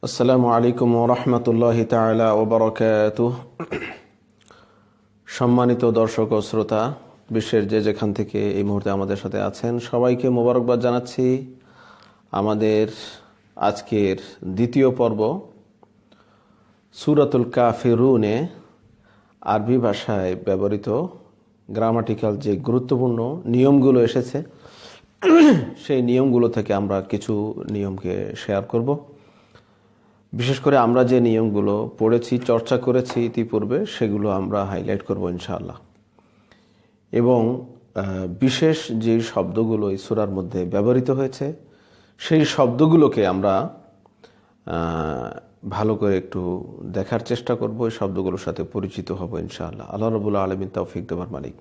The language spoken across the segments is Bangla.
আসসালামু আলাইকুম ওয়া রাহমাতুল্লাহি তাআলা ওয়া বারাকাতুহু। সম্মানিত দর্শক ও শ্রোতা, বিশ্বের যে যেখান থেকে এই মুহূর্তে আমাদের সাথে আছেন সবাইকে মোবারকবাদ জানাচ্ছি। আমাদের আজকের দ্বিতীয় পর্ব সূরাতুল কাফিরুনে আরবি ভাষায় ব্যবহৃত গ্রামাটিক্যাল যে গুরুত্বপূর্ণ নিয়মগুলো এসেছে সেই নিয়মগুলো থেকে আমরা কিছু নিয়মকে শেয়ার করব। বিশেষ করে আমরা যে নিয়মগুলো পড়েছি, চর্চা করেছি ইতিপূর্বে, সেগুলো আমরা হাইলাইট করব ইনশাআল্লাহ। এবং বিশেষ যে শব্দগুলো এই সূরার মধ্যে ব্যবহৃত হয়েছে সেই শব্দগুলোকে আমরা ভালো করে একটু দেখার চেষ্টা করব, এই শব্দগুলোর সাথে পরিচিত হব ইনশাআল্লাহ। আল্লাহ রাব্বুল আলামিন তৌফিক দেওয়ার মালিক।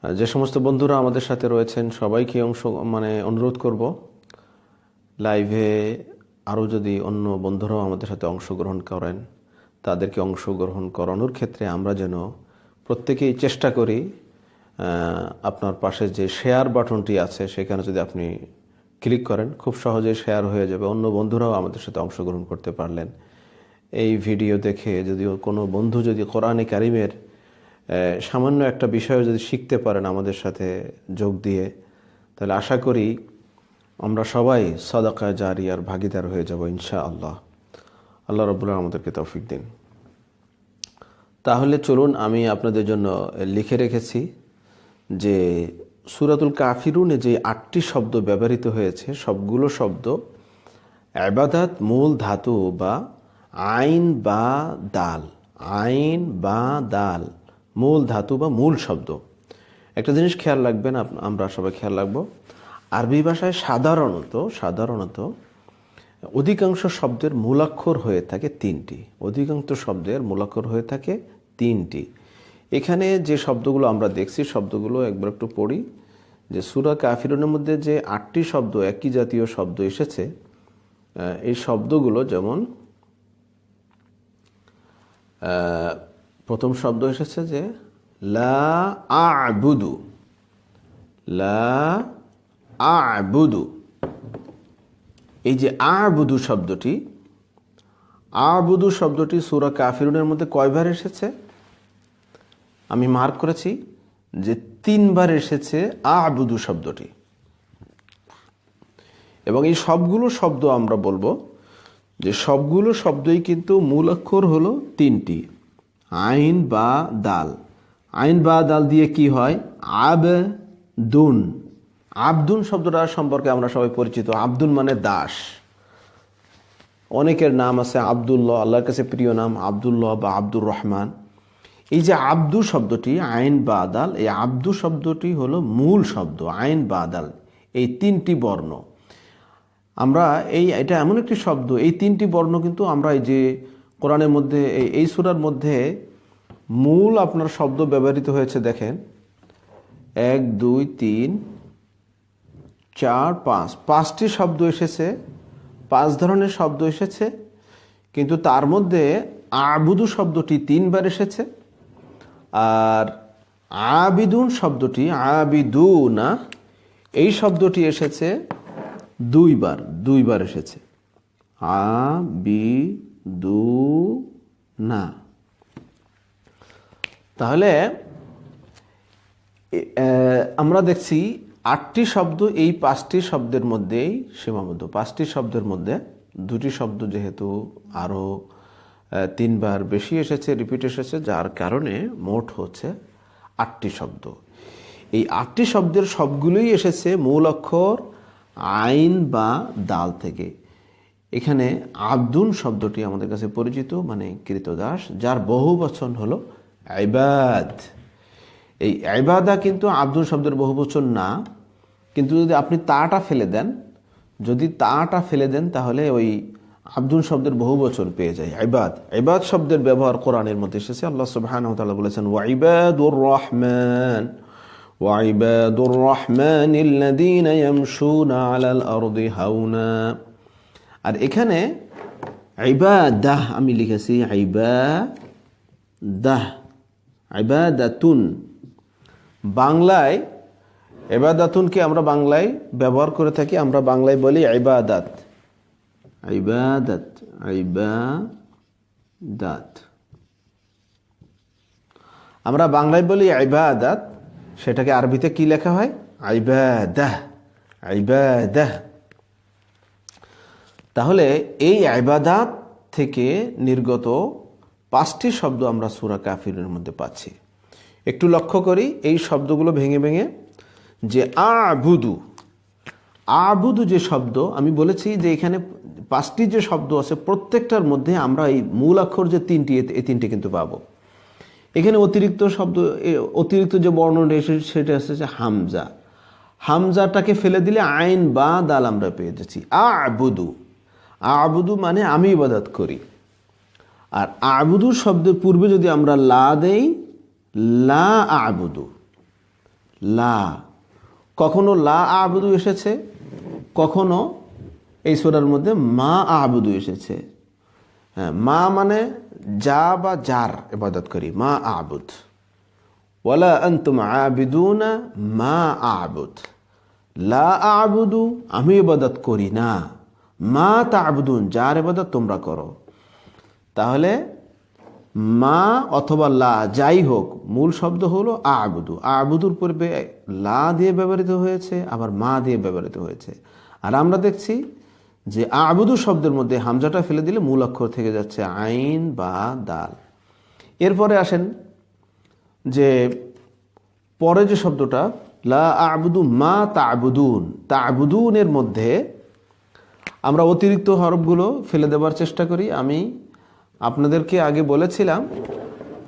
যে সমস্ত বন্ধুরা আমাদের সাথে রয়েছেন সবাইকে অনুরোধ করব, লাইভে আরও যদি অন্য বন্ধুরাও আমাদের সাথে অংশগ্রহণ করেন, তাদেরকে অংশগ্রহণ করানোর ক্ষেত্রে আমরা যেন প্রত্যেকেই চেষ্টা করি আপনার পাশে যে শেয়ার বাটনটি আছে সেখানে যদি আপনি ক্লিক করেন খুব সহজেই শেয়ার হয়ে যাবে, অন্য বন্ধুরাও আমাদের সাথে অংশগ্রহণ করতে পারলেন। এই ভিডিও দেখে যদি কোনো বন্ধু যদি কোরআনে কারিমের সামান্য একটা বিষয় যদি শিখতে পারেন আমাদের সাথে যোগ দিয়ে, তাহলে আশা করি আমরা সবাই সাদাকা জারিয়ার ভাগীদার হয়ে যাব ইনশাআল্লাহ। আল্লাহ রাব্বুল আলামিন আমাদেরকে তৌফিক দিন। তাহলে চলুন, আমি আপনাদের জন্য লিখে রেখেছি যে সূরাতুল কাফিরুনে যে 8টি শব্দ ব্যবহৃত হয়েছে সবগুলো শব্দ ইবাদাত মূল ধাতু বা আইন বা দাল, আইন বা দাল মূল ধাতু বা মূল শব্দ। একটা জিনিস খেয়াল রাখবেন, আমরা সবাই খেয়াল রাখবো, আরবি ভাষায় সাধারণত অধিকাংশ শব্দের মূলাক্ষর হয়ে থাকে 3টি। অধিকাংশ শব্দের মূলাক্ষর হয়ে থাকে 3টি। এখানে যে শব্দগুলো আমরা দেখছি শব্দগুলো একবার একটু পড়ি। যে সূরা কাফিরুনের মধ্যে যে 8টি শব্দ একই জাতীয় শব্দ এসেছে, এই শব্দগুলো যেমন প্রথম শব্দ এসেছে যে লা আ'বুদু, লা আ'বুদু। এই যে আ'বুদু শব্দটি সূরা কাফিরুনের মধ্যে কয়বার এসেছে? আমি মার্ক করেছি যে 3বার এসেছে আ'বুদু শব্দটি। এবং এই সবগুলো শব্দ আমরা বলবো যে সবগুলো শব্দই কিন্তু মূল অক্ষর হলো 3টি, আইন বা দাল। আইন বা দাল দিয়ে কি হয়? আবদুন। আবদুন শব্দটা সম্পর্কে আমরা সবাই পরিচিত। আবদুন মানে দাস। অনেকের নাম আছে আব্দুল্লাহ, আল্লাহর কাছে প্রিয় নাম আব্দুল্লাহ বা আব্দুর রহমান। এই যে আব্দু শব্দটি আইন বা দাল, এই আব্দু শব্দটি হলো মূল শব্দ। আইন বা দাল এই 3টি বর্ণ, আমরা এটা এমন একটি শব্দ, এই 3টি বর্ণ কিন্তু আমরা এই যে কোরআনের মধ্যে এই সূরার মধ্যে মূল আপনার শব্দ ব্যবহৃত হয়েছে। দেখেন 1 2 3 4 5, 5টি শব্দ এসেছে, 5 ধরনের শব্দ এসেছে, কিন্তু তার মধ্যে আবুদু শব্দটি 3বার এসেছে। আর আবিদুন শব্দটি, আবিদুনা, এই শব্দটি এসেছে 2বার এসেছে। আবিদুনা। তাহলে আমরা দেখছি 8টি শব্দ এই 5টি শব্দের মধ্যেই সীমাবদ্ধ। 5টি শব্দের মধ্যে 2টি শব্দ যেহেতু আরও 3বার বেশি এসেছে, রিপিট এসেছে, যার কারণে মোট হচ্ছে 8টি শব্দ। এই 8টি শব্দের সবগুলোই এসেছে মূল অক্ষর আইন বা দাল থেকে। এখানে আব্দুন শব্দটি আমাদের কাছে পরিচিত, মানে কৃতদাস, যার বহু বচন হলো ইবাদ। এই ইবাদা কিন্তু আব্দুল শব্দের বহুবচন না, কিন্তু যদি আপনি তাটা ফেলে দেন তাহলে ওই আব্দুল শব্দের বহুবচন পেয়ে যায় ইবাদ। ইবাদ শব্দের ব্যবহার কোরআনের মধ্যে এসেছে। আল্লাহ সুবহানাহু ওয়া তাআলা বলেছেন ওয়া ইবাদুর রাহমানিল্লাযীনা ইয়ামশুনা আলাল আরদি হাওনা। আর এখানে ইবাদাহ আমি লিখেছি ইবাদাতুন। বাংলায় ইবাদাতুনকে আমরা বাংলায় ব্যবহার করে থাকি, আমরা বাংলায় বলি ইবাদাত। ইবাদাত, ইবাদাত। আমরা বাংলায় বলি ইবাদাত, সেটাকে আরবিতে কি লেখা হয়? ইবাদাহ, ইবাদাহ। তাহলে এই ইবাদাত থেকে নির্গত 5টি শব্দ আমরা সূরা কাফিরুনের মধ্যে পাচ্ছি। একটু লক্ষ্য করি এই শব্দগুলো ভেঙে ভেঙে। যে আবুদু, আবুদু যে শব্দ আমি বলেছি যে এখানে 5টি যে শব্দ আছে প্রত্যেকটার মধ্যে আমরা এই মূল অক্ষর যে 3টি, এই 3টি কিন্তু পাবো। এখানে অতিরিক্ত শব্দ, অতিরিক্ত যে বর্ণনা এসেছে সেটা এসেছে হামজা। হামজাটাকে ফেলে দিলে আইন বা দাল আমরা পেয়ে যাচ্ছি আবুদু। আবুদু মানে আমি ইবাদত করি। আর আবুদু শব্দের পূর্বে যদি আমরা লা দেই, লা আবুদু, লা, কখনো লা আবুদু এসেছে, কখনো এই সূরার মধ্যে মা আবুদু এসেছে। হ্যাঁ, মা মানে যা বা যার ইবাদত করি, মা আবুদ। ওয়ালা আনতুম আবিদুনা মা আবুদ। লা আবুদু আমি ইবাদত করি না, মা তা'বুদুন যার ইবাদত তোমরা করো। তাহলে মা অথবা লা যাই হোক, মূল শব্দ হলো আবুদু। আবুদুর পূর্বে লা দিয়ে ব্যবহৃত হয়েছে, আবার মা দিয়ে ব্যবহৃত হয়েছে। আর আমরা দেখছি যে আবুদু শব্দের মধ্যে হামজাটা ফেলে দিলে মূল অক্ষর থেকে যাচ্ছে আইন বা দাল। এরপরে আসেন যে পরে যে শব্দটা লা আবুদু মা তা'বুদুন, তা'বুদুনের মধ্যে আমরা অতিরিক্ত হরফগুলো ফেলে দেওয়ার চেষ্টা করি। আমি আপনাদেরকে আগে বলেছিলাম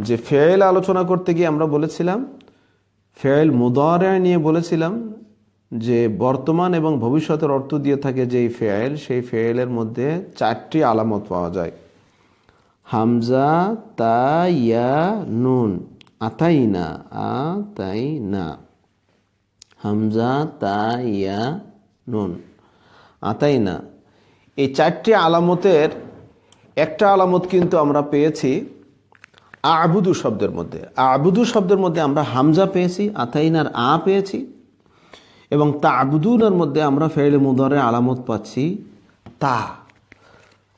যে ফেল আলোচনা করতে গিয়ে আমরা বলেছিলাম, ফেল মুদারে নিয়ে বলেছিলাম যে বর্তমান এবং ভবিষ্যতের অর্থ দিয়ে থাকে যেই ফেল, সেই ফেলের মধ্যে 4টি আলামত পাওয়া যায়। হামজা, তা, ইয়া, নুন। আতাইনা, আতাইনা, হামজা, তা, ইয়া, নুন, আতাইনা। এই 4টি আলামতের একটা আলামত কিন্তু আমরা পেয়েছি আবুদু শব্দের মধ্যে। আবুদু শব্দের মধ্যে আমরা হামজা পেয়েছি, আতাইনার আ পেয়েছি, এবং তা'বুদুনের মধ্যে আমরা ফেইল মুদারে আলামত পাচ্ছি তা।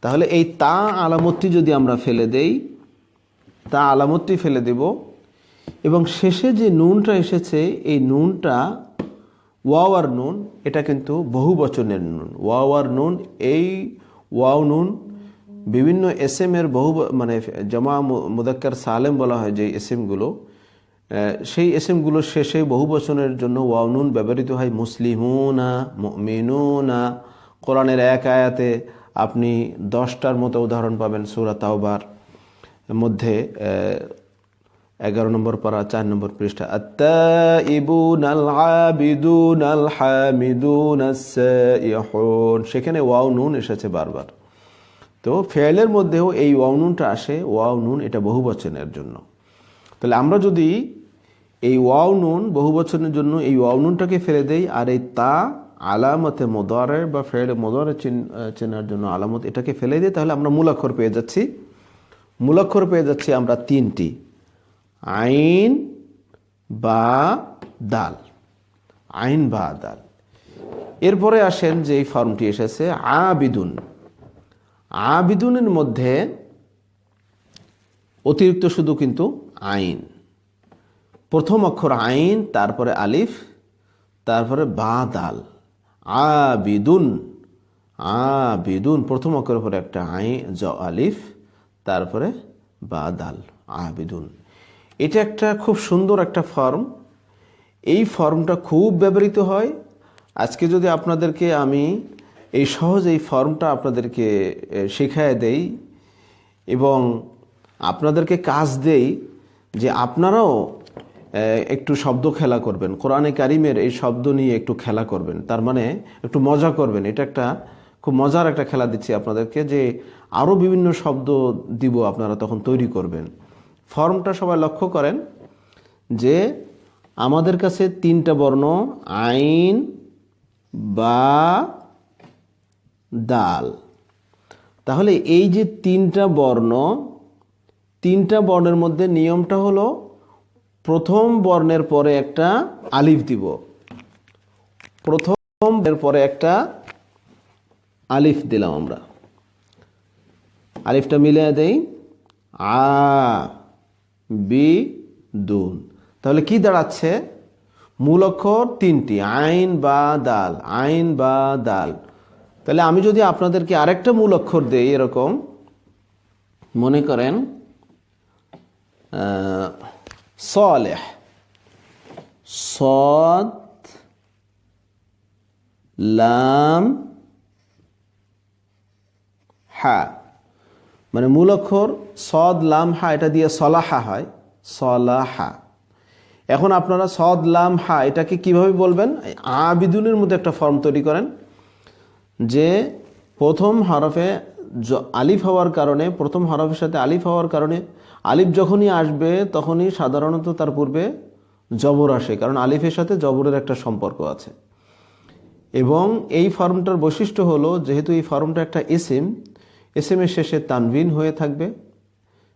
তাহলে এই তা আলামতটি যদি আমরা ফেলে দেই, তা আলামতটি ফেলে দেব, এবং শেষে যে নুনটা এসেছে এই নুনটা ওয়াও আর নুন, এটা কিন্তু বহু বচনের নুন। ওয়াও আর নুন, এই ওয়াও নুন বিভিন্ন এসএম এর বহু মানে জামা মুযাক্কার সালেম বলা হয় যে এসএমগুলো, সেই এসএমগুলো শেষে বহু বচনের জন্য ওয়াও নুন ব্যবহৃত হয়। মুসলিমুনা, মুমিনুনা। কোরআনের এক আয়াতে আপনি 10টার মতো উদাহরণ পাবেন সূরা তাওবার মধ্যে, 11 নম্বর পারা 4 নম্বর পৃষ্ঠা। আত-তাইবুনাল আবিদুনাল হামিদুনাস সাইহুন, সেখানে ওয়াও নুন এসেছে বারবার। তো ফেলের মধ্যেও এই ওয়াও নুনটা আসে। ওয়াও নুন এটা বহু বচনের জন্য। তাহলে আমরা যদি এই ওয়াও নুন বহু বচনের জন্য এই ওয়াও নুনটাকে ফেলে দেই, আর এই তা আলামতে মুদারে বা ফেলে মুদারে চেনার জন্য আলামত, এটাকে ফেলে দিই, তাহলে আমরা মূল অক্ষর পেয়ে যাচ্ছি। মূল অক্ষর পেয়ে যাচ্ছি আমরা 3টি, আইন বা দাল, আইন বা দাল। এরপরে আসেন যে এই ফর্মটি এসেছে আবিদুন। আবিদুনের মধ্যে অতিরিক্ত শুধু কিন্তু আইন, প্রথম অক্ষর আইন, তারপরে আলিফ, তারপরে বা দাল। আবিদুন, আবিদুন, প্রথম অক্ষরের পরে একটা আইন আলিফ, তারপরে বা দাল, আবিদুন। এটা একটা খুব সুন্দর একটা ফর্ম। এই ফর্মটা খুব ব্যবহৃত হয়। আজকে যদি আপনাদেরকে আমি এই সহজ এই ফর্মটা আপনাদেরকে শেখায় দেই এবং আপনাদেরকে কাজ দেই যে আপনারাও একটু শব্দ খেলা করবেন, কোরআনে কারিমের এই শব্দ নিয়ে একটু খেলা করবেন, তার মানে একটু মজা করবেন। এটা একটা খুব মজার একটা খেলা দিচ্ছি আপনাদেরকে, যে আরও বিভিন্ন শব্দ দিব, আপনারা তখন তৈরি করবেন। ফর্মটা সবাই লক্ষ্য করেন যে আমাদের কাছে 3টা বর্ণ আইন বা দাল। তাহলে এই যে 3টা বর্ণ, 3টা বর্ণের মধ্যে নিয়মটা হলো প্রথম বর্ণের পরে একটা আলিফ দিব, প্রথম বর্ণের পরে একটা আলিফ দিলাম আমরা, আলিফটা মিলিয়ে দেই, আ বি দুন। তাহলে কি দাঁড়াচ্ছে? মূল অক্ষর তিনটি, আইন বা দাল, আইন বা দাল। তাহলে আমি যদি আপনাদেরকে আরেকটা মূল অক্ষর দেই, এরকম মনে করেন সালেহ, সদ লাম হা, মানে মূল অক্ষর সদ লাম হা, এটা দিয়ে সলাহা হয়, সলাহা। এখন আপনারা সদ লাম হা এটাকে কিভাবে বলবেন? আবিদুনের মধ্যে একটা ফর্ম তৈরি করেন, যে প্রথম হরফে আলিফ হওয়ার কারণে, প্রথম হরফের সাথে আলিফ হওয়ার কারণে আলিফ যখনই আসবে তখনই সাধারণত তার পূর্বে জবর আসে, কারণ আলিফের সাথে জবরের একটা সম্পর্ক আছে। এবং এই ফর্মটার বৈশিষ্ট্য হলো, যেহেতু এই ফর্মটা একটা এসএমের শেষে তানভিন হয়ে থাকবে,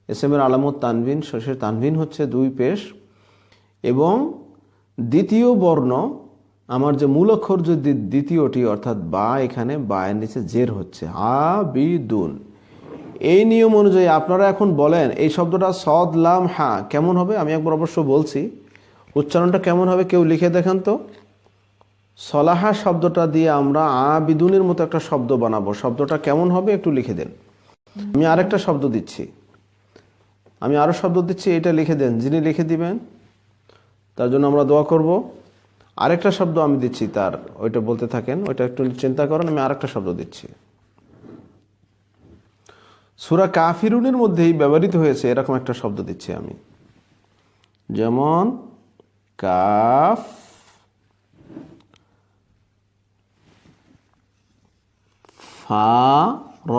এসএমের আলামত তানভিন, শেষে তানভিন হচ্ছে দুই পেশ, এবং দ্বিতীয় বর্ণ আমার যে মূল অক্ষর যদি দ্বিতীয়টি অর্থাৎ বা, এখানে বায়ের নিচে জের হচ্ছে, আ বি দুন। এই নিয়ম অনুযায়ী আপনারা এখন বলেন এই শব্দটা সদ লাম হা কেমন হবে? আমি একবার অবশ্য বলছি, উচ্চারণটা কেমন হবে কেউ লিখে দেখান তো। সলাহা শব্দটা দিয়ে আমরা আবিদুনের মতো একটা শব্দ বানাবো, শব্দটা কেমন হবে একটু লিখে দেন। আমি আরেকটা শব্দ দিচ্ছি, আমি আরো শব্দ দিচ্ছি, এটা লিখে দেন। যিনি লিখে দিবেন তার জন্য আমরা দোয়া করব। আরেকটা শব্দ আমি দিচ্ছি, তার ওইটা বলতে থাকেন, ওইটা একটু চিন্তা করেন। আমি আরেকটা শব্দ দিচ্ছি, সূরা কাফিরুনের মধ্যেই ব্যবহৃত হয়েছে এরকম একটা শব্দ দিচ্ছি আমি, যেমন কাফ ফা র,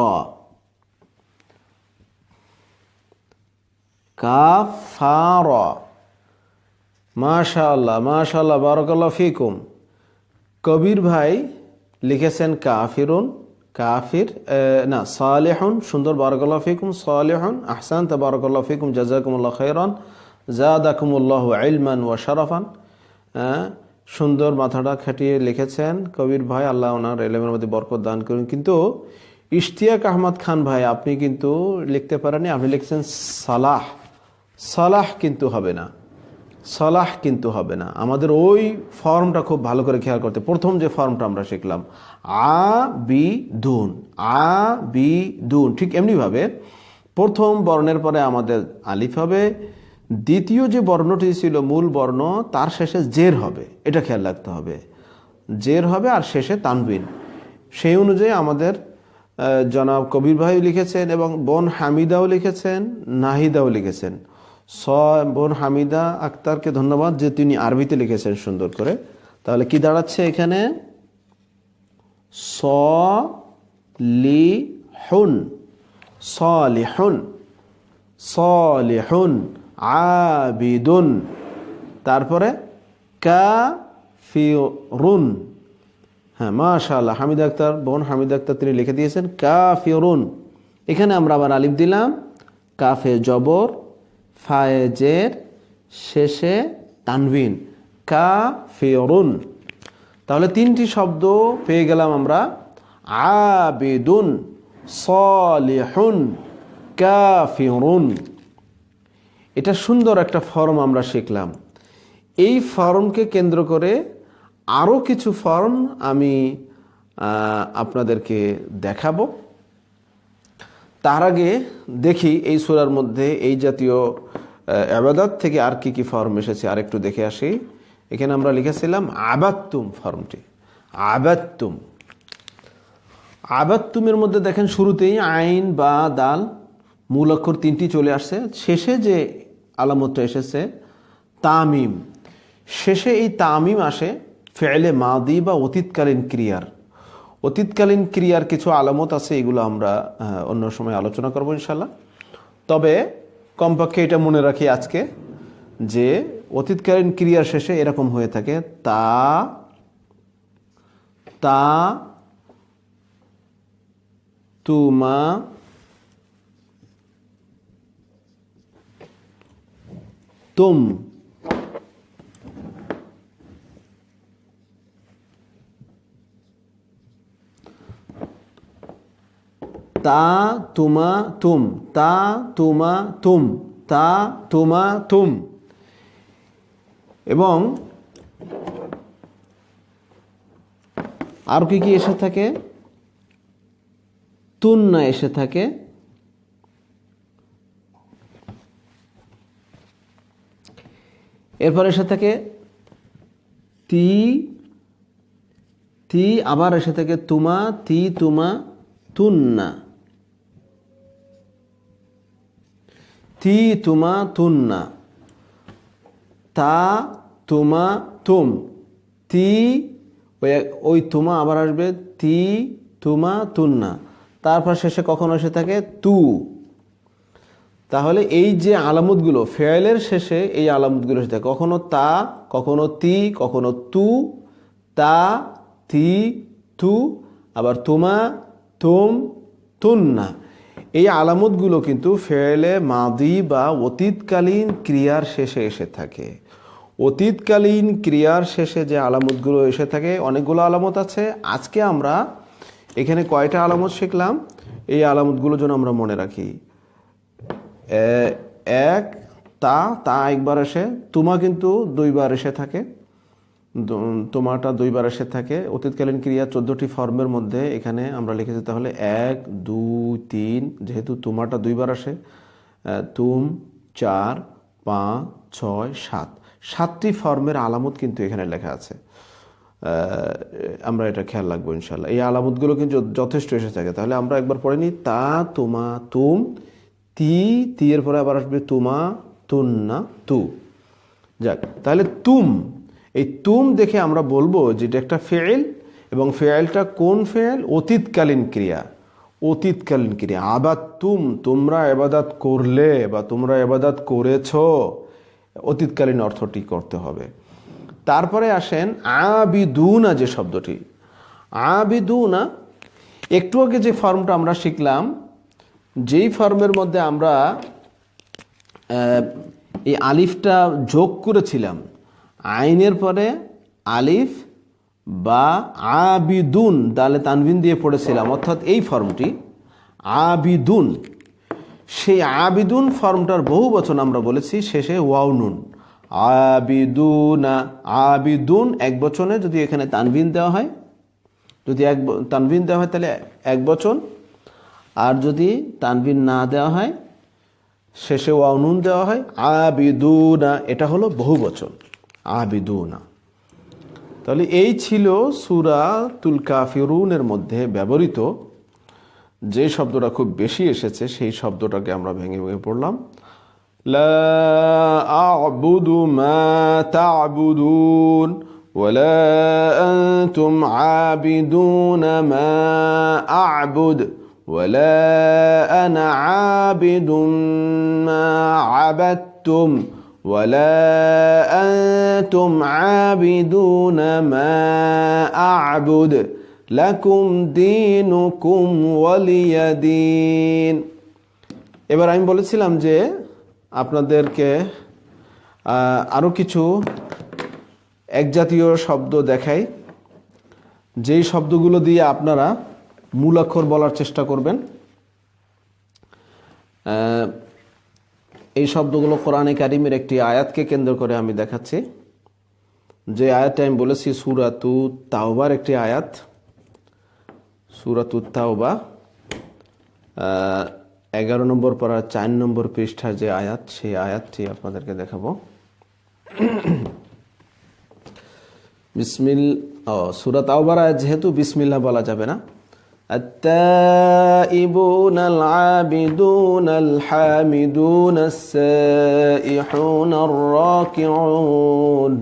কাফ ফা র। মাশাআল্লাহ মাশাআল্লাহ, বারাকাল্লাহু ফিকুম। কবির ভাই লিখেছেন কাফিরুন, কাফির না সালেহুন, সুন্দর, বারাকাল্লাহু ফিকুম, সালেহুন, আহসানতা, বারাকাল্লাহু ফিকুম, জাযাকুমুল্লাহু খাইরান, যাদাকুমুল্লাহু ইলমান ওয়া শারাফান। সুন্দর মাথাটা খাটিয়ে লিখেছেন কবির ভাই, আল্লাহ ওনার ইলমের মধ্যে বরকত দান করুন। কিন্তু ইশতিয়াক আহমদ খান ভাই, আপনি কিন্তু লিখতে পারেননি, আপনি লিখছেন সালাহ। সালাহ কিন্তু হবে না, সালাহ কিন্তু হবে না। আমাদের ওই ফর্মটা খুব ভালো করে খেয়াল করতে, প্রথম যে ফর্মটা আমরা শিখলাম আ বি দুন, আ বি দুন, ঠিক এমনিভাবে প্রথম বর্ণের পরে আমাদের আলিফ হবে, দ্বিতীয় যে বর্ণটি ছিল মূল বর্ণ তার শেষে জের হবে, এটা খেয়াল রাখতে হবে, জের হবে আর শেষে তানবিন। সেই অনুযায়ী আমাদের জনাব কবির ভাই লিখেছেন এবং বোন হামিদাও লিখেছেন, নাহিদাও লিখেছেন। বোন হামিদা আক্তারকে ধন্যবাদ যে তিনি আরবিতে লিখেছেন সুন্দর করে। তাহলে কি দাঁড়াচ্ছে এখানে? সলিহুন, সলিহুন, সলিহুন, আবিদুন, তারপরে কাফিরুন। হ্যাঁ মাশাআল্লাহ, হামিদা আক্তার, বোন হামিদা আক্তার তিনি লিখে দিয়েছেন কাফিরুন। এখানে আমরা আবার আলিফ দিলাম, কাফে জবর, ফায়ে জের, শেষে তানভিন, কাফিরুন। তাহলে তিনটি শব্দ পেয়ে গেলাম আমরা, আবিদুন, সলিহুন, কাফিরুন। এটা সুন্দর একটা ফর্ম আমরা শিখলাম। এই ফর্মকে কেন্দ্র করে আরও কিছু ফর্ম আমি আপনাদেরকে দেখাবো। তার আগে দেখি এই সূরার মধ্যে এই জাতীয় ইবাদত থেকে আর কি কি ফর্ম এসেছে আরেকটু দেখে আসি। এখানে আমরা লিখেছিলাম আবাদতুম, ফর্মটি আবাদতুম। আবাদতুমের মধ্যে দেখেন শুরুতেই আইন বা দাল মূল অক্ষর তিনটি চলে আসছে, শেষে যে আলামতটা এসেছে তামিম, শেষে এই তামিম আসে ফেলে মাদি বা অতীতকালীন ক্রিয়ার। অতীতকালীন ক্রিয়ার কিছু আলামত আছে, এগুলো আমরা অন্য সময় আলোচনা করব ইনশাল্লাহ। তবে কমপক্ষে এটা মনে রাখি আজকে যে অতীতকালীন ক্রিয়ার শেষে এরকম হয়ে থাকে তা, তা, তুমা, তুম। তা তুমা তুম, তা তুমা তুম, তা তুমা তুম। এবং আর কি কি এসে থাকে? তুন্না এসে থাকে, এরপর এসে থাকে তি, তি আবার এসে থাকে তুমা, তি তুমা তুন্না, তি তুমা তুন্না, তা তুমা তুম, তি ওই তুমা আবার আসবে তি তুমা তুন্না, তারপর শেষে কখন এসে থাকে তু। তাহলে এই যে আলামতগুলো ফেয়েলের শেষে, এই আলামতগুলো এসে থাকে কখনো তা, কখনো তি, কখনো তু, তা তি তু, আবার তুমা তুম তুন্না। এই আলামতগুলো কিন্তু ফেয়েলে মাদি বা অতীতকালীন ক্রিয়ার শেষে এসে থাকে। অতীতকালীন ক্রিয়ার শেষে যে আলামতগুলো এসে থাকে, অনেকগুলো আলামত আছে। আজকে আমরা এখানে কয়টা আলামত শিখলাম, এই আলামতগুলো যেন আমরা মনে রাখি। এক, তা, তা একবার আসে, তুমা কিন্তু দুইবার এসে থাকে, তোমাটা দুইবার এসে থাকে। অতীতকালীন ক্রিয়া 14টি ফর্মের মধ্যে এখানে আমরা লিখেছি তাহলে 1 2 3, যেহেতু তোমাটা দুইবার আসে, তুম 4 5 6 7, 7টি ফর্মের আলামত কিন্তু এখানে লেখা আছে। আমরা এটা খেয়াল রাখবো ইনশাল্লাহ। এই আলামতগুলো কিন্তু যথেষ্ট এসে থাকে। তাহলে আমরা একবার পড়ে নিই, তা তুমা তুম, তি, তি এর পরে আবার আসবে তুমা তুন্না তু। যাক, তাহলে তুম, এই তুম দেখে আমরা বলবো যে এটা একটা ফেয়েল, এবং ফেয়েলটা কোন ফেয়েল? অতীতকালীন ক্রিয়া। অতীতকালীন ক্রিয়া। আবাদ তুম, তোমরা ইবাদত করলে বা তোমরা ইবাদত করেছো, অতীতকালীন অর্থটি করতে হবে। তারপরে আসেন আবিদুনা, যে শব্দটি আবিদুনা, একটু আগে যে ফর্মটা আমরা শিখলাম, যেই ফর্মের মধ্যে আমরা এই আলিফটা যোগ করেছিলাম, আইনের পরে আলিফ বা আবিদুন দালে তানভিন দিয়ে পড়েছিলাম, অর্থাৎ এই ফর্মটি আবিদুন, সেই আবিদুন ফর্মটার বহু বচন আমরা বলেছি শেষে ওয়াও নুন, আবিদুনা। আবিদুন এক বচনে যদি এখানে তানভিন দেওয়া হয়, যদি তানভিন দেওয়া হয় তাহলে এক বচন, আর যদি তানভিন না দেওয়া হয়, শেষে ওয়াও নুন দেওয়া হয়, আবিদুনা, এটা হলো বহু বচন, আবিদুনা। তাহলে এই ছিল সূরাতুল কাফিরুনের মধ্যে ব্যবহৃত যে শব্দটা খুব বেশি এসেছে, সেই শব্দটাকে আমরা ভেঙে ভেঙে পড়লাম। লা আ'বুদু মা তা'বুদুন ওয়ালা আনতুম আবিদুনা মা আ'বুদ ওয়ালা আনা আবিদুম মা আবাদতুম ولا أنتم عابدون ما أعبد لكم دينكم ولي دين। এবার আমি বলেছিলাম যে আপনাদেরকে আরো কিছু একজাতীয় শব্দ দেখাই, যেই শব্দগুলো দিয়ে আপনারা মূল অক্ষর বলার চেষ্টা করবেন। এই শব্দগুলো কোরআনে কারিমের একটি আয়াতকে কেন্দ্র করে আমি দেখাচ্ছি। যে আয়াতটা আমি বলেছি সূরাতু তাওবার একটি আয়াত, সূরাতু তাওবা 11 নম্বর পারা 4 নম্বর পৃষ্ঠার যে আয়াত, সেই আয়াতটি আপনাদেরকে দেখাবো। সূরা তাওবার আয়াত যেহেতু বিসমিল্লাহ বলা যাবে না। التائبون العابدون الحامدون السائحون الراكعون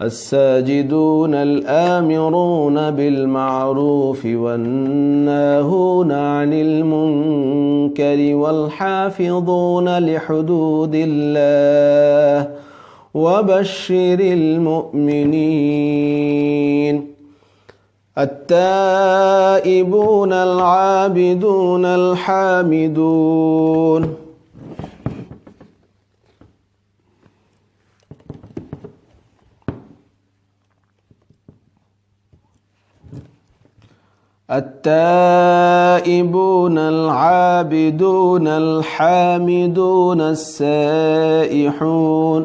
الساجدون الآمرون بالمعروف والناهون عن المنكر والحافظون لحدود الله وبشر المؤمنين التائبون العابدون الحامدون। التائبون العابدون الحامدون السائحون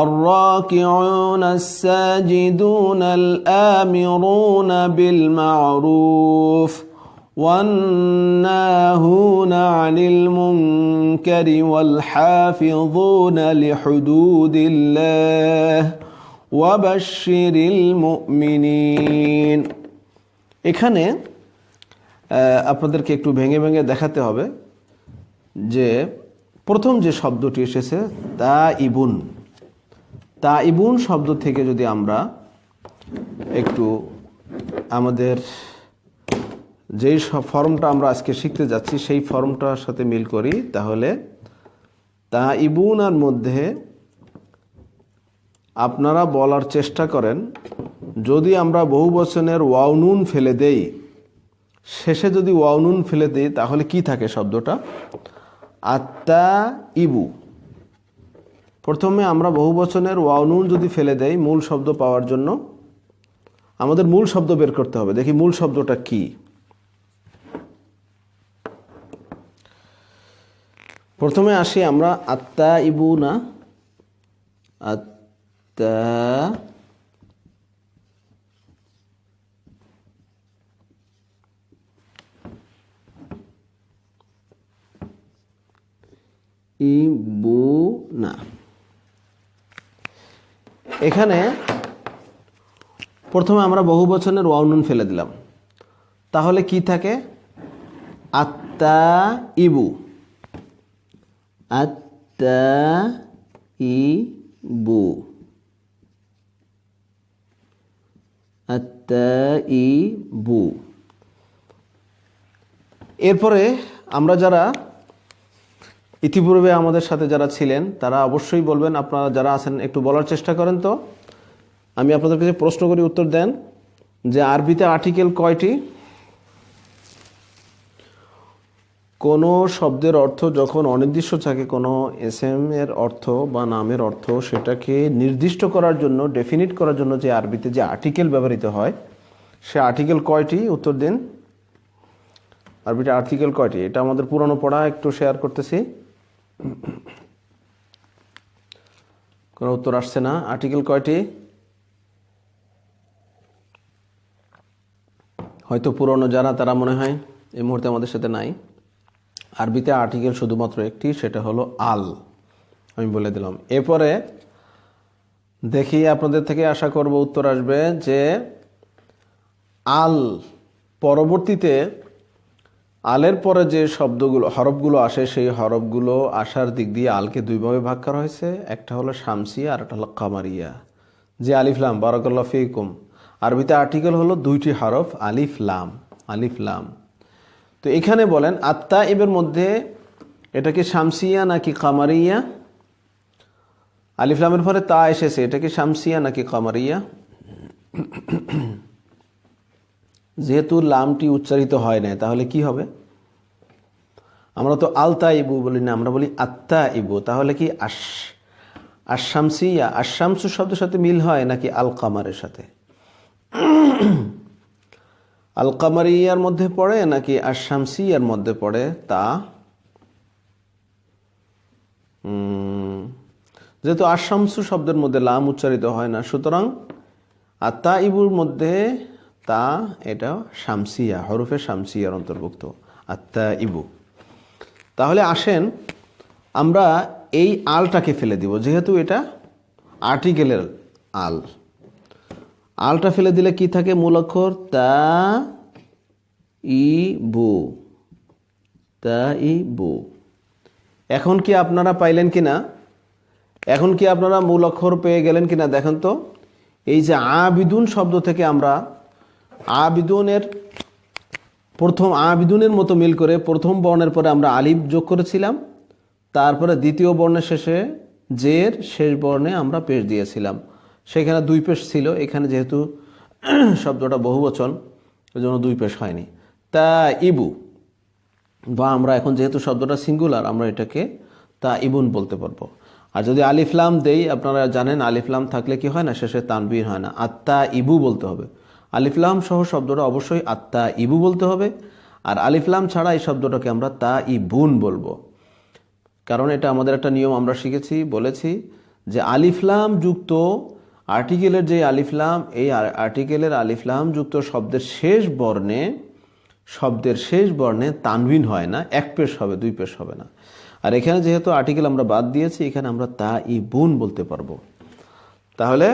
الراكعون الساجدون الآمرون بالمعروف والناهون عن المنكر والحافظون لحدود الله وبشر المؤمنين। এখানে আপনাদেরকে একটু ভেঙে ভেঙে দেখাতে হবে যে প্রথম যে শব্দটি এসেছে তাইবুন শব্দ থেকে যদি আমরা একটু আমাদের যেই ফর্মটা আমরা আজকে শিখতে যাচ্ছি সেই ফর্মটার সাথে মিল করি, তাহলে তাইবুনার মধ্যে আপনারা বলার চেষ্টা করেন, যদি আমরা বহুবচনের ওয়াউনুন ফেলে দেই, শেষে যদি ওয়াউনুন ফেলে দেই তাহলে কি থাকে শব্দটা? আত্তাইবু। প্রথমে আমরা বহুবচনের ওয়াউনুন যদি ফেলে দেই মূল শব্দ পাওয়ার জন্য আমাদের মূল শব্দ বের করতে হবে। দেখি মূল শব্দটা কি। প্রথমে আসি আমরা আত্তাইবুনা, ইবুনা। এখানে প্রথমে আমরা বহুবচনের ওয়াউনুন ফেলে দিলাম, তাহলে কি থাকে? আত্তাইবু, আত্তাইবু, আত্তাইবু। এরপরে আমরা যারা ইতিপূর্বে আমাদের সাথে যারা ছিলেন তারা অবশ্যই বলবেন, আপনারা যারা আছেন একটু বলার চেষ্টা করেন তো। আমি আপনাদের কাছে প্রশ্ন করি, উত্তর দেন যে আরবিতে আর্টিকেল কয়টি? কোনো শব্দের অর্থ যখন অনির্দিষ্ট থাকে, কোনো এসএম এর অর্থ বা নামের অর্থ সেটাকে নির্দিষ্ট করার জন্য, ডেফিনিট করার জন্য যে আরবিতে যে আর্টিকেল ব্যবহৃত হয়, সে আর্টিকেল কয়টি? উত্তর দিন। আরবিতে আর্টিকেল কয়টি? এটা আমাদের পুরানো পড়া, একটু শেয়ার করতেছি। কোনো উত্তর আসছে না। আর্টিকেল কয়টি? হয়তো পুরনো যারা তারা মনে হয় এই মুহূর্তে আমাদের সাথে নাই। আরবিতে আর্টিকেল শুধুমাত্র একটি, সেটা হলো আল। আমি বলে দিলাম। এরপরে দেখি আপনাদের থেকে আশা করব উত্তর আসবে যে আল পরবর্তীতে আলের পরে যে শব্দগুলো হরফগুলো আসে সেই হরফগুলো আসার দিক দিয়ে আলকে দুইভাবে ভাগ করা হয়েছে। একটা হলো শামসিয়া আর একটা হলো কামারিয়া। যে আলিফ লাম, বারাকাল্লাহু ফিকুম, আরবিতে আর্টিকেল হলো দুইটি হরফ আলিফ লাম, আলিফ লাম। তো এখানে বলেন আত্তাইবের মধ্যে এটা কি শামসিয়া নাকি কামারিয়া? আলিফ লামের পরে তা এসেছে, এটা কি শামসিয়া নাকি কামারিয়া? যেহেতু লামটি উচ্চারিত হয় না, তাহলে কি হবে? আমরা তো আলতাইবু বলি না, আমরা বলি আত্তাইবু। তাহলে কি আশামসিয়া, আশামসু শব্দের সাথে মিল হয় নাকি আল কামারের সাথে? আল কামারিয়ার মধ্যে পড়ে নাকি আশামসিয়ার মধ্যে পড়ে? তা যেহেতু আশামসু শব্দের মধ্যে লাম উচ্চারিত হয় না, সুতরাং আত্তাইবুর মধ্যে তা এটা শামসিয়া, হরফে শামসিয়ার অন্তর্ভুক্ত আত্তাইবু। তাহলে আসেন আমরা এই আলটাকে ফেলে দিব, যেহেতু এটা আর্টিকেলের আল। আলটা ফেলে দিলে কি থাকে? মূল অক্ষর তা ইবু, তা ইবু। এখন কি আপনারা পাইলেন কিনা? এখন কি আপনারা মূল অক্ষর পেয়ে গেলেন কিনা দেখেন তো। এই যে আবিদুন শব্দ থেকে আমরা আবিদুনের প্রথম আবিদুনের মতো মিল করে প্রথম বর্ণের পরে আমরা আলিফ যোগ করেছিলাম, তারপরে দ্বিতীয় বর্ণের শেষে জের শেষ বর্ণে আমরা পেশ দিয়েছিলাম। সেখানে দুই পেশ ছিল, এখানে যেহেতু শব্দটা বহুবচন এজন্য দুই পেশ হয়নি। তা ইবু, বা আমরা এখন যেহেতু শব্দটা সিঙ্গুলার আমরা এটাকে তা ইবুন বলতে পারবো। আর যদি আলিফলাম দেই, আপনারা জানেন আলিফলাম থাকলে কি হয় না, শেষে তানবীর হয় না, আত্তা ইবু বলতে হবে। আলিফলাম সহ শব্দটা অবশ্যই আত্তা ইবু বলতে হবে, আর আলিফলাম ছাড়া এই শব্দটাকে আমরা তা ইবুন বলবো। কারণ এটা আমাদের একটা নিয়ম, আমরা শিখেছি, বলেছি যে আলিফলাম যুক্ত আর্টিকেলের যে আলিফলাম, এই আর্টিকেলের আলিফলাম যুক্ত শব্দের শেষ বর্ণে তানবিন হয় না, এক পেশ হবে, দুই পেশ হবে না। আর এখানে যেহেতু আর্টিকেল আমরা বাদ দিয়েছি, এখানে আমরা তা ইবুন বলতে পারবো। তাহলে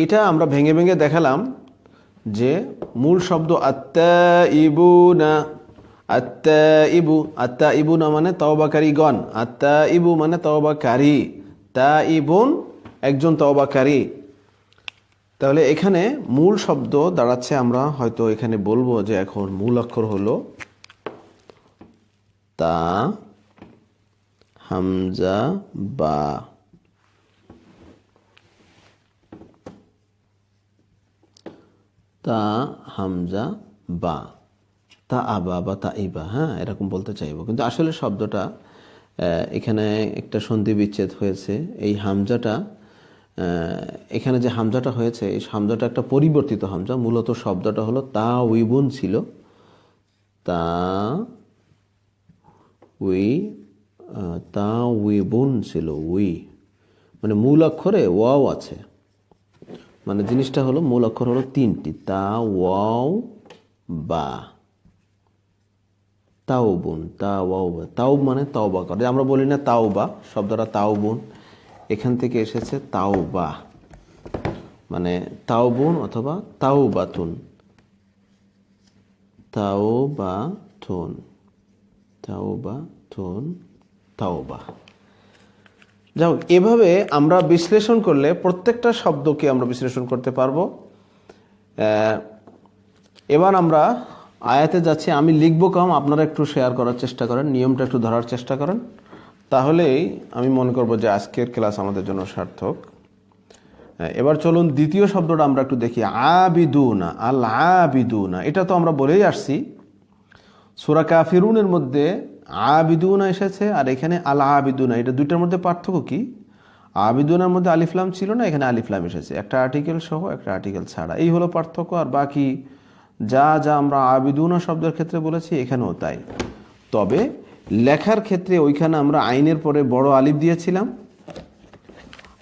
এটা আমরা ভেঙে ভেঙে দেখালাম যে মূল শব্দ আত্তাইবুনা, আত্তাইবুনা মানে তওবাকারীগণ, আত্তাইবু মানে তওবাকারী, তাইবুন একজন তওবাকারী। তাহলে এখানে মূল শব্দ দাঁড়াচ্ছে, আমরা হয়তো এখানে বলবো যে এখন মূল অক্ষর হলো তা, হামজা, বা। তা, হামজা, বা, তা আবা বা তা ইবা, হ্যাঁ এরকম বলতে চাইবো। কিন্তু আসলে শব্দটা এখানে একটা সন্ধি বিচ্ছেদ হয়েছে। এই হামজাটা, এখানে যে হামজাটা হয়েছে, এই হামজাটা একটা পরিবর্তিত হামজা। মূলত শব্দটা হলো তা উইবুন ছিল, তা উইবুন ছিল, উই মানে মূল অক্ষরে ওয়াও আছে, মানে জিনিসটা হলো মূল অক্ষর হলো তিনটি, তা, ওয়াও, বা। তাওবুন, তা, ওয়াও, বা। তাওব মানে তওবা করে, আমরা বলি না তাওবা, শব্দটা তাওবুন এখান থেকে এসেছে, তাওবা মানে তাওবুন অথবা তাওবাতুন, তাওবাতুন, তাওবাতুন, তাওবা। যাই হোক, এভাবে আমরা বিশ্লেষণ করলে প্রত্যেকটা শব্দকে আমরা বিশ্লেষণ করতে পারবো। এবার আমরা আয়াতে যাচ্ছি। আমি লিখবো কম, আপনারা একটু শেয়ার করার চেষ্টা করেন, নিয়মটা একটু ধরার চেষ্টা করেন, তাহলেই আমি মনে করব যে আজকের ক্লাস আমাদের জন্য সার্থক। এবার চলুন দ্বিতীয় শব্দটা আমরা একটু দেখি, আবিদুনা, আল আবিদুনা। এটা তো আমরা বলেই আসছি, সূরা কাফিরুনের মধ্যে আবিদুনা এসেছে আর এখানে আল আবিদুনা। এটা দুইটার মধ্যে পার্থক্য কি? আবিদুনার মধ্যে আলিফলাম ছিল না, এখানে আলিফলাম এসেছে, একটা আর্টিকেল সহ একটা আর্টিকেল ছাড়া, এই হলো পার্থক্য। আর বাকি যা যা আমরা আবিদুনা শব্দের ক্ষেত্রে বলেছি এখানেও তাই। তবে লেখার ক্ষেত্রে ওইখানে আমরা আইনের পরে বড় আলিফ দিয়েছিলাম।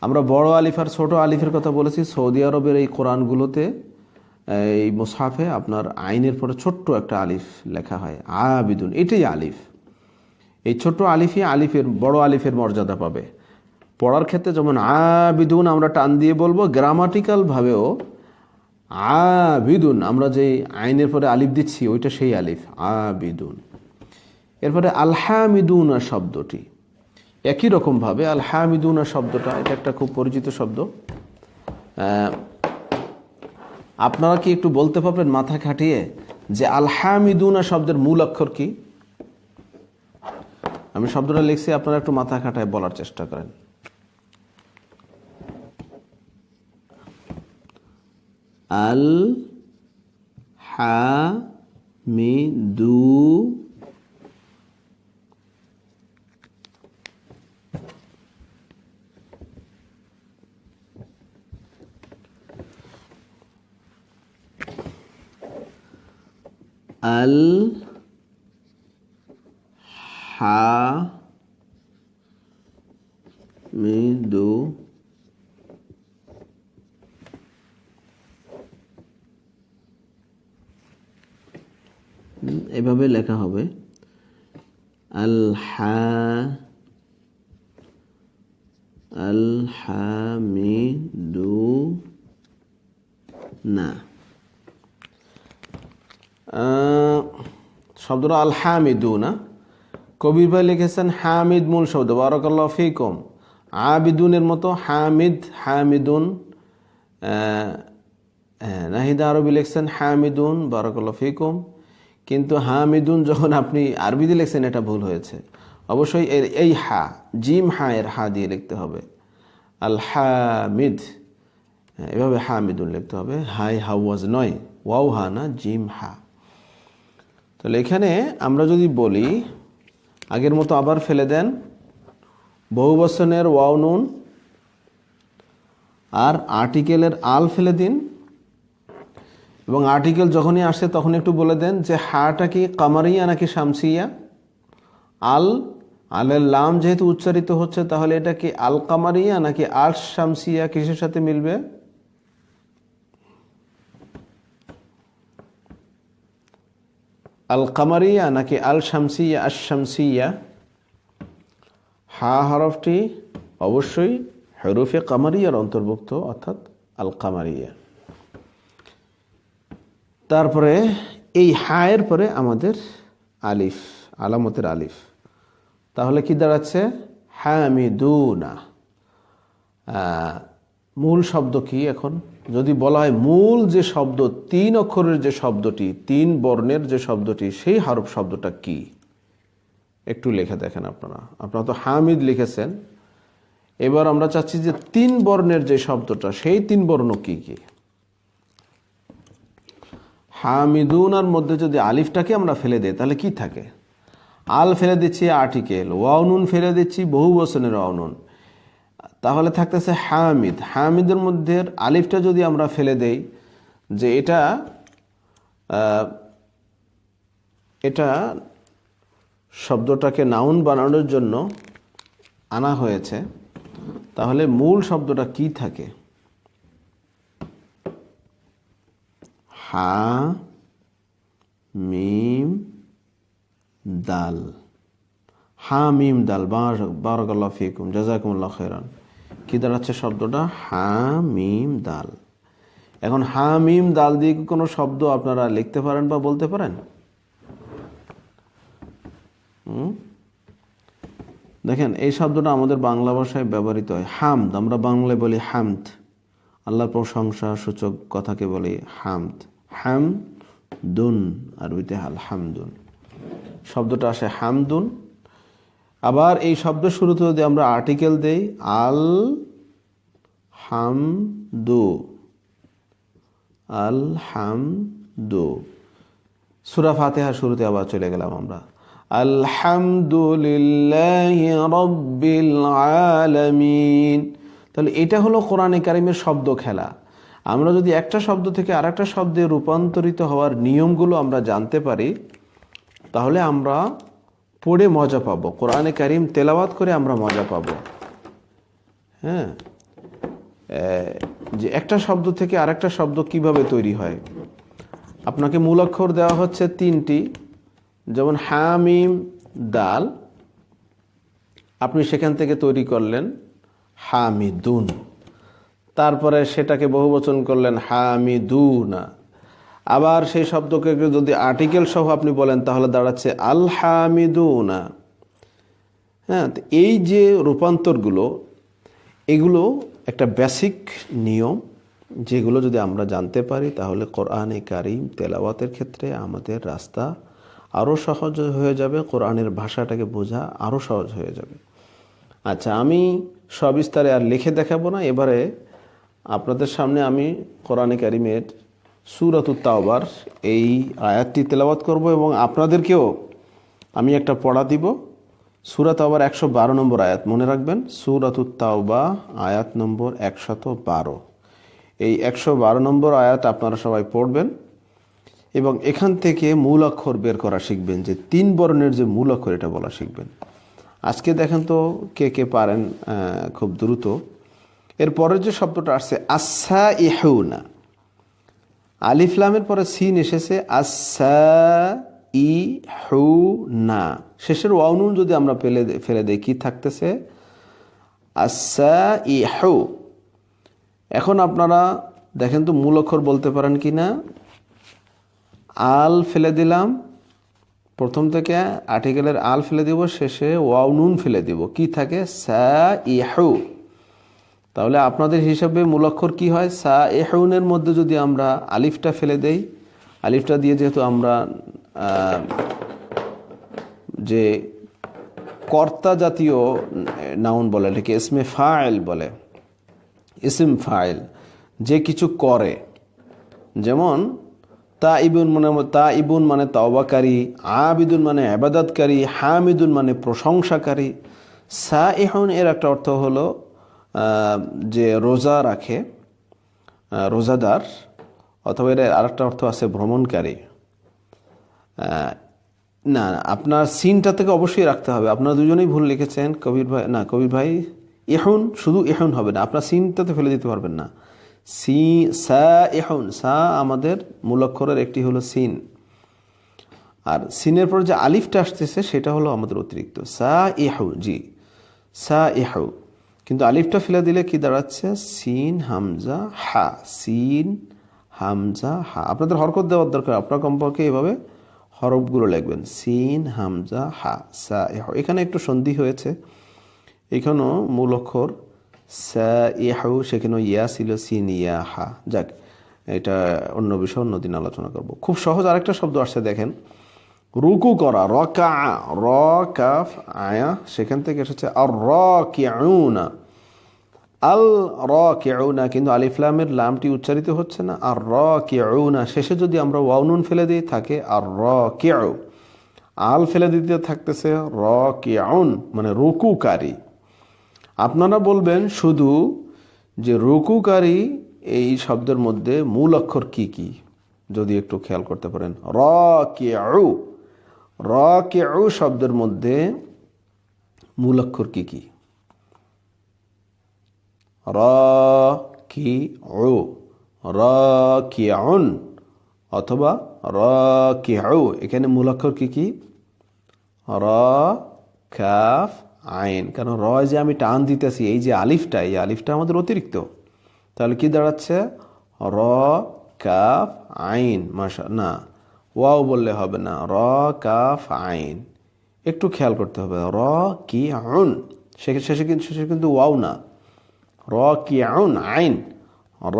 আমরা বড় আলিফ আর ছোট আলিফের কথা বলেছি। সৌদি আরবের এই কোরআনগুলোতে, এই মুসহাফে আপনার আইনের পরে ছোট্ট একটা আলিফ লেখা হয়, আবিদুন, এটাই আলিফ। এই ছোট্ট আলিফই বড় আলিফের মর্যাদা পাবে। পড়ার ক্ষেত্রে যেমন আবিদুন আমরা টান দিয়ে বলবো, গ্রামাটিক্যাল ভাবেও আবিদুন আমরা যে আইনের পরে আলিফ দিচ্ছি ওইটা সেই আলিফ, আবিদুন। এরপরে আলহামিদুনা শব্দটি একই রকম ভাবে, আলহামিদুনা শব্দটা এটা একটা খুব পরিচিত শব্দ। আপনারা কি একটু বলতে পারবেন মাথা খাটিয়ে যে আলহামিদুনা শব্দের মূল অক্ষর কি? আমি শব্দটা লিখছি, আপনারা একটু মাথা খাটায় বলার চেষ্টা করেন। আল হামিদু আল হামিদু এভাবে লেখা হবে, আলহামিদু না। শব্দটা আল হামিদু না, কবির ভাই লিখেছেন হামিদ মূল শব্দ, বারাকাল্লাহু ফিকুম। আবিদুনের মতো হামিদ, হামিদুন। নাহিদা আরবি লিখছেন হামিদুন, বারাকাল্লাহু ফিকুম। কিন্তু হামিদুন যখন আপনি আরবিতে লিখছেন এটা ভুল হয়েছে। অবশ্যই এই হা, জিম হা এর হা দিয়ে লিখতে হবে, আল হামিদ, এভাবে হামিদুন লিখতে হবে। হাই হাওয়াজ নয়, ওয়াও হা না, জিম হা। তাহলে এখানে আমরা যদি বলি, আগের মতো আবার ফেলে দেন, বহুবচনের ওয়াও নুন আর আর্টিকেলের আল ফেলে দিন, এবং আর্টিকেল যখনই আসে তখন একটু বলে দেন যে হাটা কি কামারিয়া নাকি শামসিয়া। আলের লাম যেহেতু উচ্চারিত হচ্ছে, তাহলে এটা কি আল কামারিয়া নাকি আল শামসিয়া, কিসের সাথে মিলবে? আল কামারিয়া নাকি আল শামসিয়া, আশ শামসিয়া। হা হরফটি অবশ্যই হরফে কামারিয়ার অন্তর্ভুক্ত, অর্থাৎ আল কামারিয়া। তারপরে এই হায়ের পরে আমাদের আলিফ, আলামতের আলিফ, তাহলে কি দাঁড়াচ্ছে? হামিদুনা। মূল শব্দ কি? এখন যদি বলা হয় মূল যে শব্দ, 3 অক্ষরের যে শব্দটি, 3 বর্ণের যে শব্দটি, সেই হরফ শব্দটা কি? একটু লিখে দেখেন আপনারা তো হামিদ লিখেছেন। এবার আমরা চাচ্ছি যে 3 বর্ণের যে শব্দটা, সেই 3 বর্ণ কি কি? হামিদুনার মধ্যে যদি আলিফটাকে আমরা ফেলে দিই তাহলে কি থাকে? আল ফেলে দিচ্ছি আর্টিকেল, ওয়াউনুন ফেলে দিচ্ছি বহু বচনের ওয়াউনুন, তাহলে থাকতেছে হামিদ। হামিদের মধ্যে আলিফটা যদি আমরা ফেলে দেই, যে এটা শব্দটাকে নাউন বানানোর জন্য আনা হয়েছে, তাহলে মূল শব্দটা কি থাকে? হা মিম দাল। হা মিম দাল। বারাকাল্লাহু ফিকুম, জাযাকুমুল্লাহু খাইরান। কি দাঁড়াচ্ছে শব্দটা? হা মিম দাল। এখন হা মিম দাল দিয়ে কোনো শব্দ আপনারা লিখতে পারেন বা বলতে পারেন? দেখেন, এই শব্দটা আমাদের বাংলা ভাষায় ব্যবহৃত হয়। হামদ, আমরা বাংলায় বলি হামদ, আল্লাহর প্রশংসা সূচক কথাকে বলি হামদ। হামদুন, আরবিতে হামদুন শব্দটা আসে, হামদুন। আবার এই শব্দ শুরুতে যদি আমরা আর্টিকেল দেই, আল হামদু, আল হামদু। সূরা ফাতিহা শুরুতে আবার চলে গেলাম আমরা, আলহামদুলিল্লাহি রাব্বিল আলামিন। তাহলে এটা হলো কোরআনে কারিমের শব্দ খেলা। আমরা যদি একটা শব্দ থেকে আরেকটা শব্দে রূপান্তরিত হওয়ার নিয়মগুলো আমরা জানতে পারি, তাহলে আমরা পড়ে মজা পাবো, কোরআনে কারিম তেলাওয়াত করে আমরা মজা পাবো। হ্যাঁ, যে একটা শব্দ থেকে আরেকটা শব্দ কিভাবে তৈরি হয়। আপনাকে মূলাক্ষর দেওয়া হচ্ছে 3টি, যেমন হামিম দাল, আপনি সেখান থেকে তৈরি করলেন হামিদুন, তারপরে সেটাকে বহুবচন করলেন হামিদুনা। আবার সেই শব্দকে যদি আর্টিকেল সহ আপনি বলেন তাহলে দাঁড়াচ্ছে আল হামিদুনা। হ্যাঁ, এই যে রূপান্তরগুলো, এগুলো একটা বেসিক নিয়ম, যেগুলো যদি আমরা জানতে পারি তাহলে কোরআনে কারিম তেলাওয়াতের ক্ষেত্রে আমাদের রাস্তা আরও সহজ হয়ে যাবে, কোরআনের ভাষাটাকে বোঝা আরও সহজ হয়ে যাবে। আচ্ছা, আমি সবিস্তারে আর লিখে দেখাবো না, এবারে আপনাদের সামনে আমি কোরআনে কারিমের সূরাতুত তাওবার এই আয়াতটি তেলাওয়াত করব এবং আপনাদেরকেও আমি একটা পড়া দিব। সূরা তাওবার 112 নম্বর আয়াত, মনে রাখবেন, সূরাতুত তাওবা আয়াত নম্বর 112। এই 112 নম্বর আয়াত আপনারা সবাই পড়বেন এবং এখান থেকে মূল অক্ষর বের করা শিখবেন, যে 3 বর্ণের যে মূল অক্ষর এটা বলা শিখবেন। আজকে দেখেন তো কে কে পারেন খুব দ্রুত। এরপরের যে শব্দটা আসছে আসসাইহুনা, আলিফ লামের পরে সিন এসেছে, আসসাইহুনা, শেষের ওয়াও নুন যদি আমরা ফেলে দেই কি থাকতেছে? আসসাইহু। এখন আপনারা দেখেন তো মূল অক্ষর বলতে পারেন কিনা। আল ফেলে দিলাম, প্রথম থেকে আর্টিকেলের আল ফেলে দিব, শেষে ওয়াও নুন ফেলে দিব, কি থাকে? সাইহু। তাহলে আপনাদের হিসাবে মূল অক্ষর কি হয়? সাইহুনের মধ্যে যদি আমরা আলিফটা ফেলে দেই, আলিফটা দিয়ে যেহেতু আমরা যে কর্তা জাতীয় নাউন বলে, এটাকে ইসমে ফাইল বলে, ইসম ফাইল, যে কিছু করে, যেমন তাইবুন মানে তাওবাকারী, আবিদুন মানে ইবাদতকারী, হামিদুন মানে প্রশংসাকারী। সাইহুন এর একটা অর্থ হলো যে রোজা রাখে, রোজাদার, অথবা এর আরেকটা অর্থ আছে ভ্রমণকারী। না, আপনার সিনটা থেকে অবশ্যই রাখতে হবে। আপনারা দুজনেই ভুল লিখেছেন, কবির ভাই না, কবির ভাই ইহুন, শুধু ইহুন হবে না, আপনার সিনটাতে ফেলে দিতে পারবেন না। সা ইহুন, সা আমাদের মূল অক্ষরের একটি হলো সিন, আর সিনের পর যে আলিফটা আসতেছে সেটা হলো আমাদের অতিরিক্ত। সা ইহু, জি সা ইহু, কিন্তু আলিফটা ফেলে দিলে কি দাঁড়াচ্ছে? সিন হামজা হা, সিন হামজা হা। আপনাদের হরকত দেওয়ার দরকার, আপনার কমপক্ষে এভাবে হরফগুলো লিখবেন, সিন হামজা হা সা ইহু। এখানে একটু সন্ধি হয়েছে, এখানেও মূল অক্ষর সা ইহু, সেখানেও ইয়া ছিল, সিন ইয়া হা। যাক, এটা অন্য বিষয়, অন্যদিন আলোচনা করব। খুব সহজ আরেকটা শব্দ আসছে দেখেন, রুকু করা, রকা, র কাফ আয়া, সেখান থেকে এসেছে আর রাকিউনা, আল রাকিউনা, কিন্তু আলিফ লামের লামটি উচ্চারিত হচ্ছে না, আর রাকিউনা। শেষে যদি আমরা ওয়াও নুন ফেলে দিই থাকে আর রাকিউ, আল ফেলে দিতে থাকতেছে রাকিউন, মানে রুকুকারী। আপনারা বলবেন শুধু যে রুকুকারী এই শব্দের মধ্যে মূল অক্ষর কি কি, যদি একটু খেয়াল করতে পারেন। রাকিউ, রাকিউ শব্দের মধ্যে মূল অক্ষর কি কি? রাকিউ, রাকিউন অথবা রাকিউ, এখানে মূল অক্ষর কি কি? র কাফ আইন। কারণ র যে আমি টান দিতেছি, এই যে আলিফটা, এই আলিফটা আমাদের অতিরিক্ত, তাহলে কি দাঁড়াচ্ছে? র কাফ আইন। মাশা না, ওয়াও বললে হবে না, র কাফ আইন। একটু খেয়াল করতে হবে, র কি আউন, শেষে কিন্তু ওয়াও না, র কি আউন আইন, র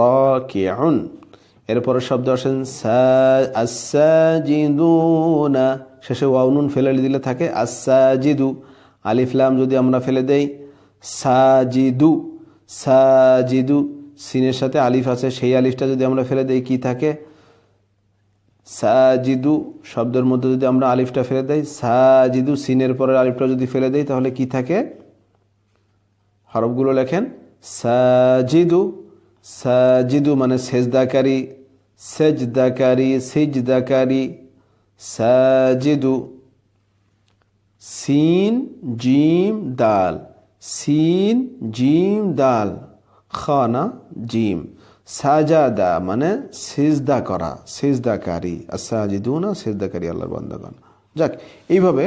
কি আউন। এরপরে শব্দ আসেন আসাজিদুনা, শেষে ওয়াও নুন ফেলে দিলে থাকে আসাজিদু। আলিফ লাম যদি আমরা ফেলে দেই সাজিদু, সাজিদু, সিনের সাথে আলিফ আছে, সেই আলিফটা যদি আমরা ফেলে দেই কি থাকে? সাজিদু। শব্দের মধ্যে যদি আমরা আলিফটা ফেলে দেই সাজিদু, সিনের পরের আলিফটা যদি ফেলে দেই তাহলে কি থাকে? হরফগুলো লেখেন, সাজিদু, সাজিদু মানে সেজদাকারী, সেজদাকারী, সিজদাকারী, সাজিদু। সিন জিম দাল, সিন জিম দাল, খানা জিম, সাজাদা মানে সিজদা করা, সিজদাকারী, আসাজিদুনা সিজদাকারী আল্লাহর বান্দাগণ। যাক, এইভাবে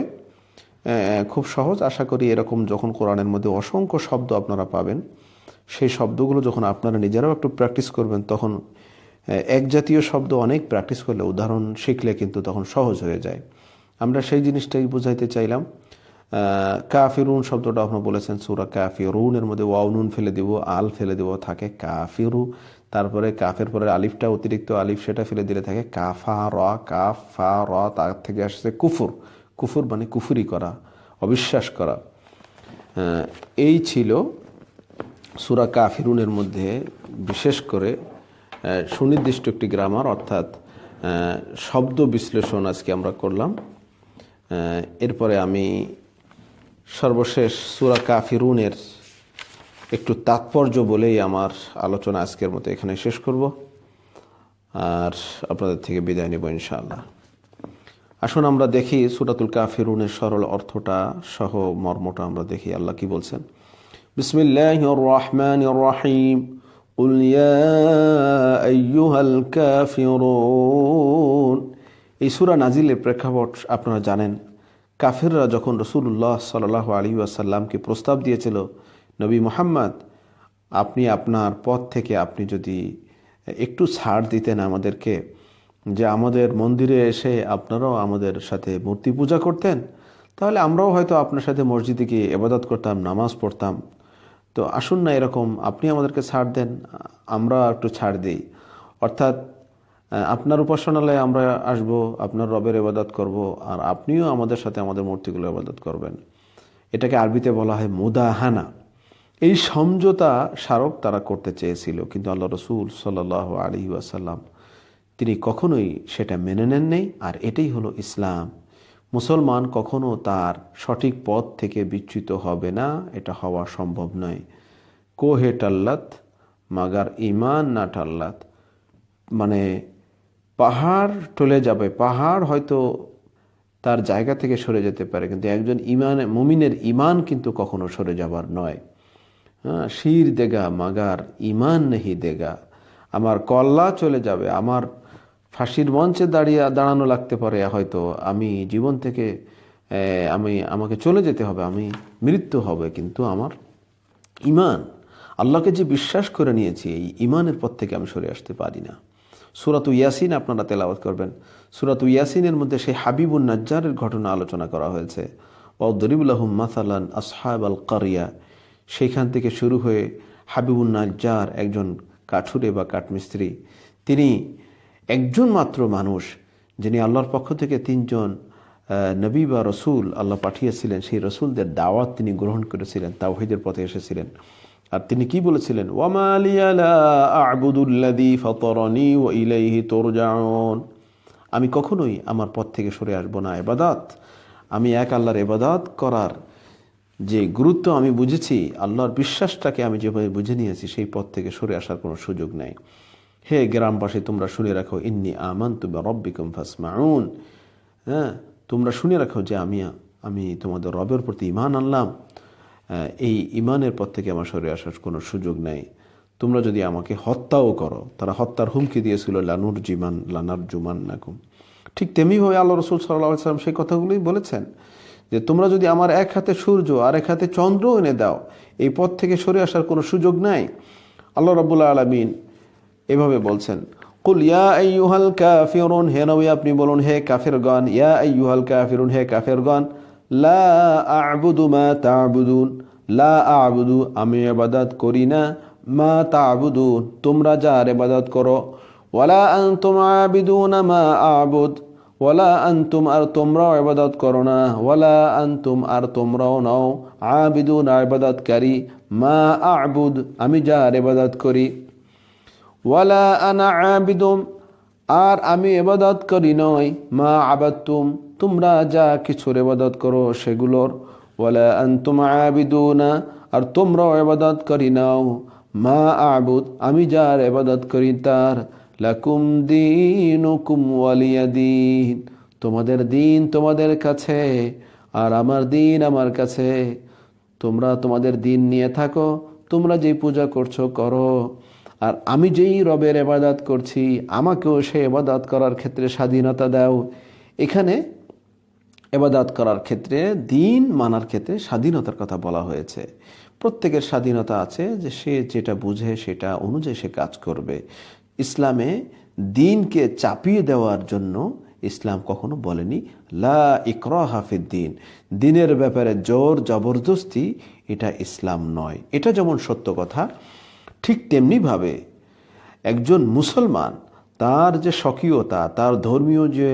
খুব সহজ। আশা করি এরকম যখন কোরআনের মধ্যে অসংখ্য শব্দ আপনারা পাবেন, সেই শব্দগুলো যখন আপনারা নিজেরাও একটু প্র্যাকটিস করবেন, তখন এক জাতীয় শব্দ অনেক প্র্যাকটিস করলে, উদাহরণ শিখলে কিন্তু তখন সহজ হয়ে যায়। আমরা সেই জিনিসটাই বুঝাইতে চাইলাম। কাফিরুন শব্দটা আপনারা বলেছেন সূরা কাফিরুন, এর মধ্যে ওয়াও নুন ফেলে দিব, আল ফেলে দিব থাকে কাফিরু, তারপরে কাফের পরে আলিফটা অতিরিক্ত আলিফ, সেটা ফেলে দিলে থাকে কাফা র, কাফা র, তার থেকে আসছে কুফুর, কুফুর মানে কুফুরি করা, অবিশ্বাস করা। এই ছিল সূরা কাফিরুনের মধ্যে বিশেষ করে সুনির্দিষ্ট একটি গ্রামার, অর্থাৎ শব্দ বিশ্লেষণ আজকে আমরা করলাম। এরপরে আমি সর্বশেষ সূরা কাফিরুনের একটু তাৎপর্য বলেই আমার আলোচনা আজকের মতো এখানে শেষ করব, আর আপনাদের থেকে বিদায় নেব ইনশাআল্লাহ। আসুন আমরা দেখি সূরাতুল কাফিরুনের সরল অর্থটা সহ মর্মটা আমরা দেখি। আল্লাহ কি বলছেন? বিসমিল্লাহির রহমানির রহিম, কুল ইয়া আইয়ুহাল কাফিরুন। এই সূরা নাজিলের প্রেক্ষাপট আপনারা জানেন। কাফিররা যখন রাসূলুল্লাহ সাল্লাল্লাহু আলাইহি ওয়াসাল্লামকে প্রস্তাব দিয়েছিল, নবী মুহাম্মদ, আপনি আপনার পথ থেকে আপনি যদি একটু ছাড় দিতেন আমাদেরকে, যে আমাদের মন্দিরে এসে আপনারাও আমাদের সাথে মূর্তি পূজা করতেন, তাহলে আমরাও হয়তো আপনার সাথে মসজিদে গিয়ে ইবাদত করতাম, নামাজ পড়তাম। তো আসুন না, এরকম আপনি আমাদেরকে ছাড় দেন, আমরা একটু ছাড় দিই। অর্থাৎ আপনার উপাসনালয়ে আমরা আসব, আপনার রবের ইবাদত করব, আর আপনিও আমাদের সাথে আমাদের মূর্তিগুলো ইবাদত করবেন। এটাকে আরবিতে বলা হয় মুদাহানা। এই সমঝোতা স্মারক তারা করতে চেয়েছিল, কিন্তু আল্লাহ রসুল সাল্লাল্লাহু আলাইহি ওয়াসাল্লাম তিনি কখনোই সেটা মেনে নেন নেই। আর এটাই হলো ইসলাম। মুসলমান কখনো তার সঠিক পথ থেকে বিচ্যুত হবে না, এটা হওয়া সম্ভব নয়। কোহে টাল্লাত মাগার ইমান না টাল্লাত, মানে পাহাড় টলে যাবে, পাহাড় হয়তো তার জায়গা থেকে সরে যেতে পারে, কিন্তু একজন মুমিনের ইমান কিন্তু কখনো সরে যাবার নয়। হ্যাঁ, শির দেগা মাগার ইমান নেহি দেগা, আমার কল্লা চলে যাবে, আমার ফাঁসির মঞ্চে দাঁড়ানো লাগতে পারে, হয়তো আমি জীবন থেকে আমাকে চলে যেতে হবে, আমি মৃত্যু হবে, কিন্তু আমার ইমান, আল্লাহকে যে বিশ্বাস করে নিয়েছি, এই ইমানের পথ থেকে আমি সরে আসতে পারি না। সূরাত ইয়াসিন আপনারা তেলাওয়াত করবেন। সূরাত ইয়াসিনের মধ্যে সেই হাবিবুন নাজ্জারের ঘটনা আলোচনা করা হয়েছে। ওয়াদরিব লাহুম মাসালান আসহাবাল কারিয়া, সেইখান থেকে শুরু হয়ে হাবিবুন নাজ্জার একজন কাঠুরে বা কাঠমিস্ত্রি, তিনি একজন মাত্র মানুষ যিনি আল্লাহর পক্ষ থেকে 3 জন নবী বা রসুল আল্লাহ পাঠিয়েছিলেন, সেই রসুলদের দাওয়াত তিনি গ্রহণ করেছিলেন, তাওহীদের পথে এসেছিলেন। আর তিনি কি বলেছিলেন? ওয়ামা লিয়া লা আ'বুদুল্লাযী ফাতারানী ওয়া ইলাইহি তুরজাউন, আমি কখনোই আমার পথ থেকে সরে আসব না। ইবাদত, আমি এক আল্লাহর ইবাদত করার যে গুরুত্ব আমি বুঝেছি, আল্লাহর বিশ্বাসটাকে আমি যেভাবে বুঝে নিয়েছি, সেই পথ থেকে সরে আসার কোনো সুযোগ নেই। হে গ্রামবাসী, তোমরা শুনে রাখো, ইন্নী আমানতু বিরাব্বিকুম ফাসমাউন, হ্যাঁ, তোমরা শুনে রাখো যে আমি তোমাদের রবের প্রতি ঈমান আনলাম, এই ঈমানের পথ থেকে আমার সরে আসার কোনো সুযোগ নেই। তোমরা যদি আমাকে হত্যাও করো, তারা হত্যার হুমকি দিয়েছিল, লানারজুমান্নাকুম। ঠিক তেমনিভাবে আল্লাহ রাসূল সাল্লাল্লাহু আলাইহি ওয়াসাল্লাম সেই কথাগুলোই বলেছেন যে তোমরা যদি আমার এক হাতে সূর্য আর এক হাতে চন্দ্র এনে দাও, এই পথ থেকে সরে আসার কোনো সুযোগ নাই। আল্লাহ রাব্বুল আলামিন এভাবে বলছেন, কুল ইয়া আইয়ুহাল কাফিরুন, হে নবী আপনি বলুন, হে কাফেরগণ, ইয়া আইয়ুহাল কাফিরুন, হে কাফেরগণ, লা আ'বুদু মা তা'বুদুন, লা আ'বুদু, আমি ইবাদত করি না, মা তা'বুদুন, তোমরা যার ইবাদত করো, ওয়ালা আনতুম আবিদুনা মা আ'বুদ, ওয়ালা আনতুম, আর তোমরাও ইবাদত করো না, ওয়ালা আনতুম, আর তোমরাও নাও, আবিদুন, ইবাদতকারী, মা আ'বুদ, আমি যার ইবাদত করি, ওয়ালা আনা আবিদুম, আর আমি ইবাদত করি নয়, মা আবাদতুম, তোমরা যা কিছুর ইবাদত করো সেগুলোর, ওয়ালা আনতুম আবিদুনা, আর তোমরাও ইবাদত করি নাও, মা আবুদ, আমি যার ইবাদত করি তার, লাকুম দীনুকুম ওয়ালিয়া দীন, তোমাদের দিন তোমাদের কাছে আর আমার দিন আমার কাছে, তোমরা তোমাদের দিন নিয়ে থাকো, তোমরা যেই পূজা করছো করো, আর আমি যেই রবের ইবাদত করছি আমাকেও সেই ইবাদত করার ক্ষেত্রে স্বাধীনতা দাও। এখানে ইবাদত করার ক্ষেত্রে, দিন মানার ক্ষেত্রে স্বাধীনতার কথা বলা হয়েছে। প্রত্যেকের স্বাধীনতা আছে যে সে যেটা বুঝে সেটা অনুযায়ী সে কাজ করবে। ইসলামে দিনকে চাপিয়ে দেওয়ার জন্য ইসলাম কখনো বলেনি লা ইকরাহা ফিদ্দিন, দিনের ব্যাপারে জোর জবরদস্তি এটা ইসলাম নয়। এটা যেমন সত্য কথা, ঠিক তেমনিভাবে একজন মুসলমান তার যে স্বকীয়তা, তার ধর্মীয় যে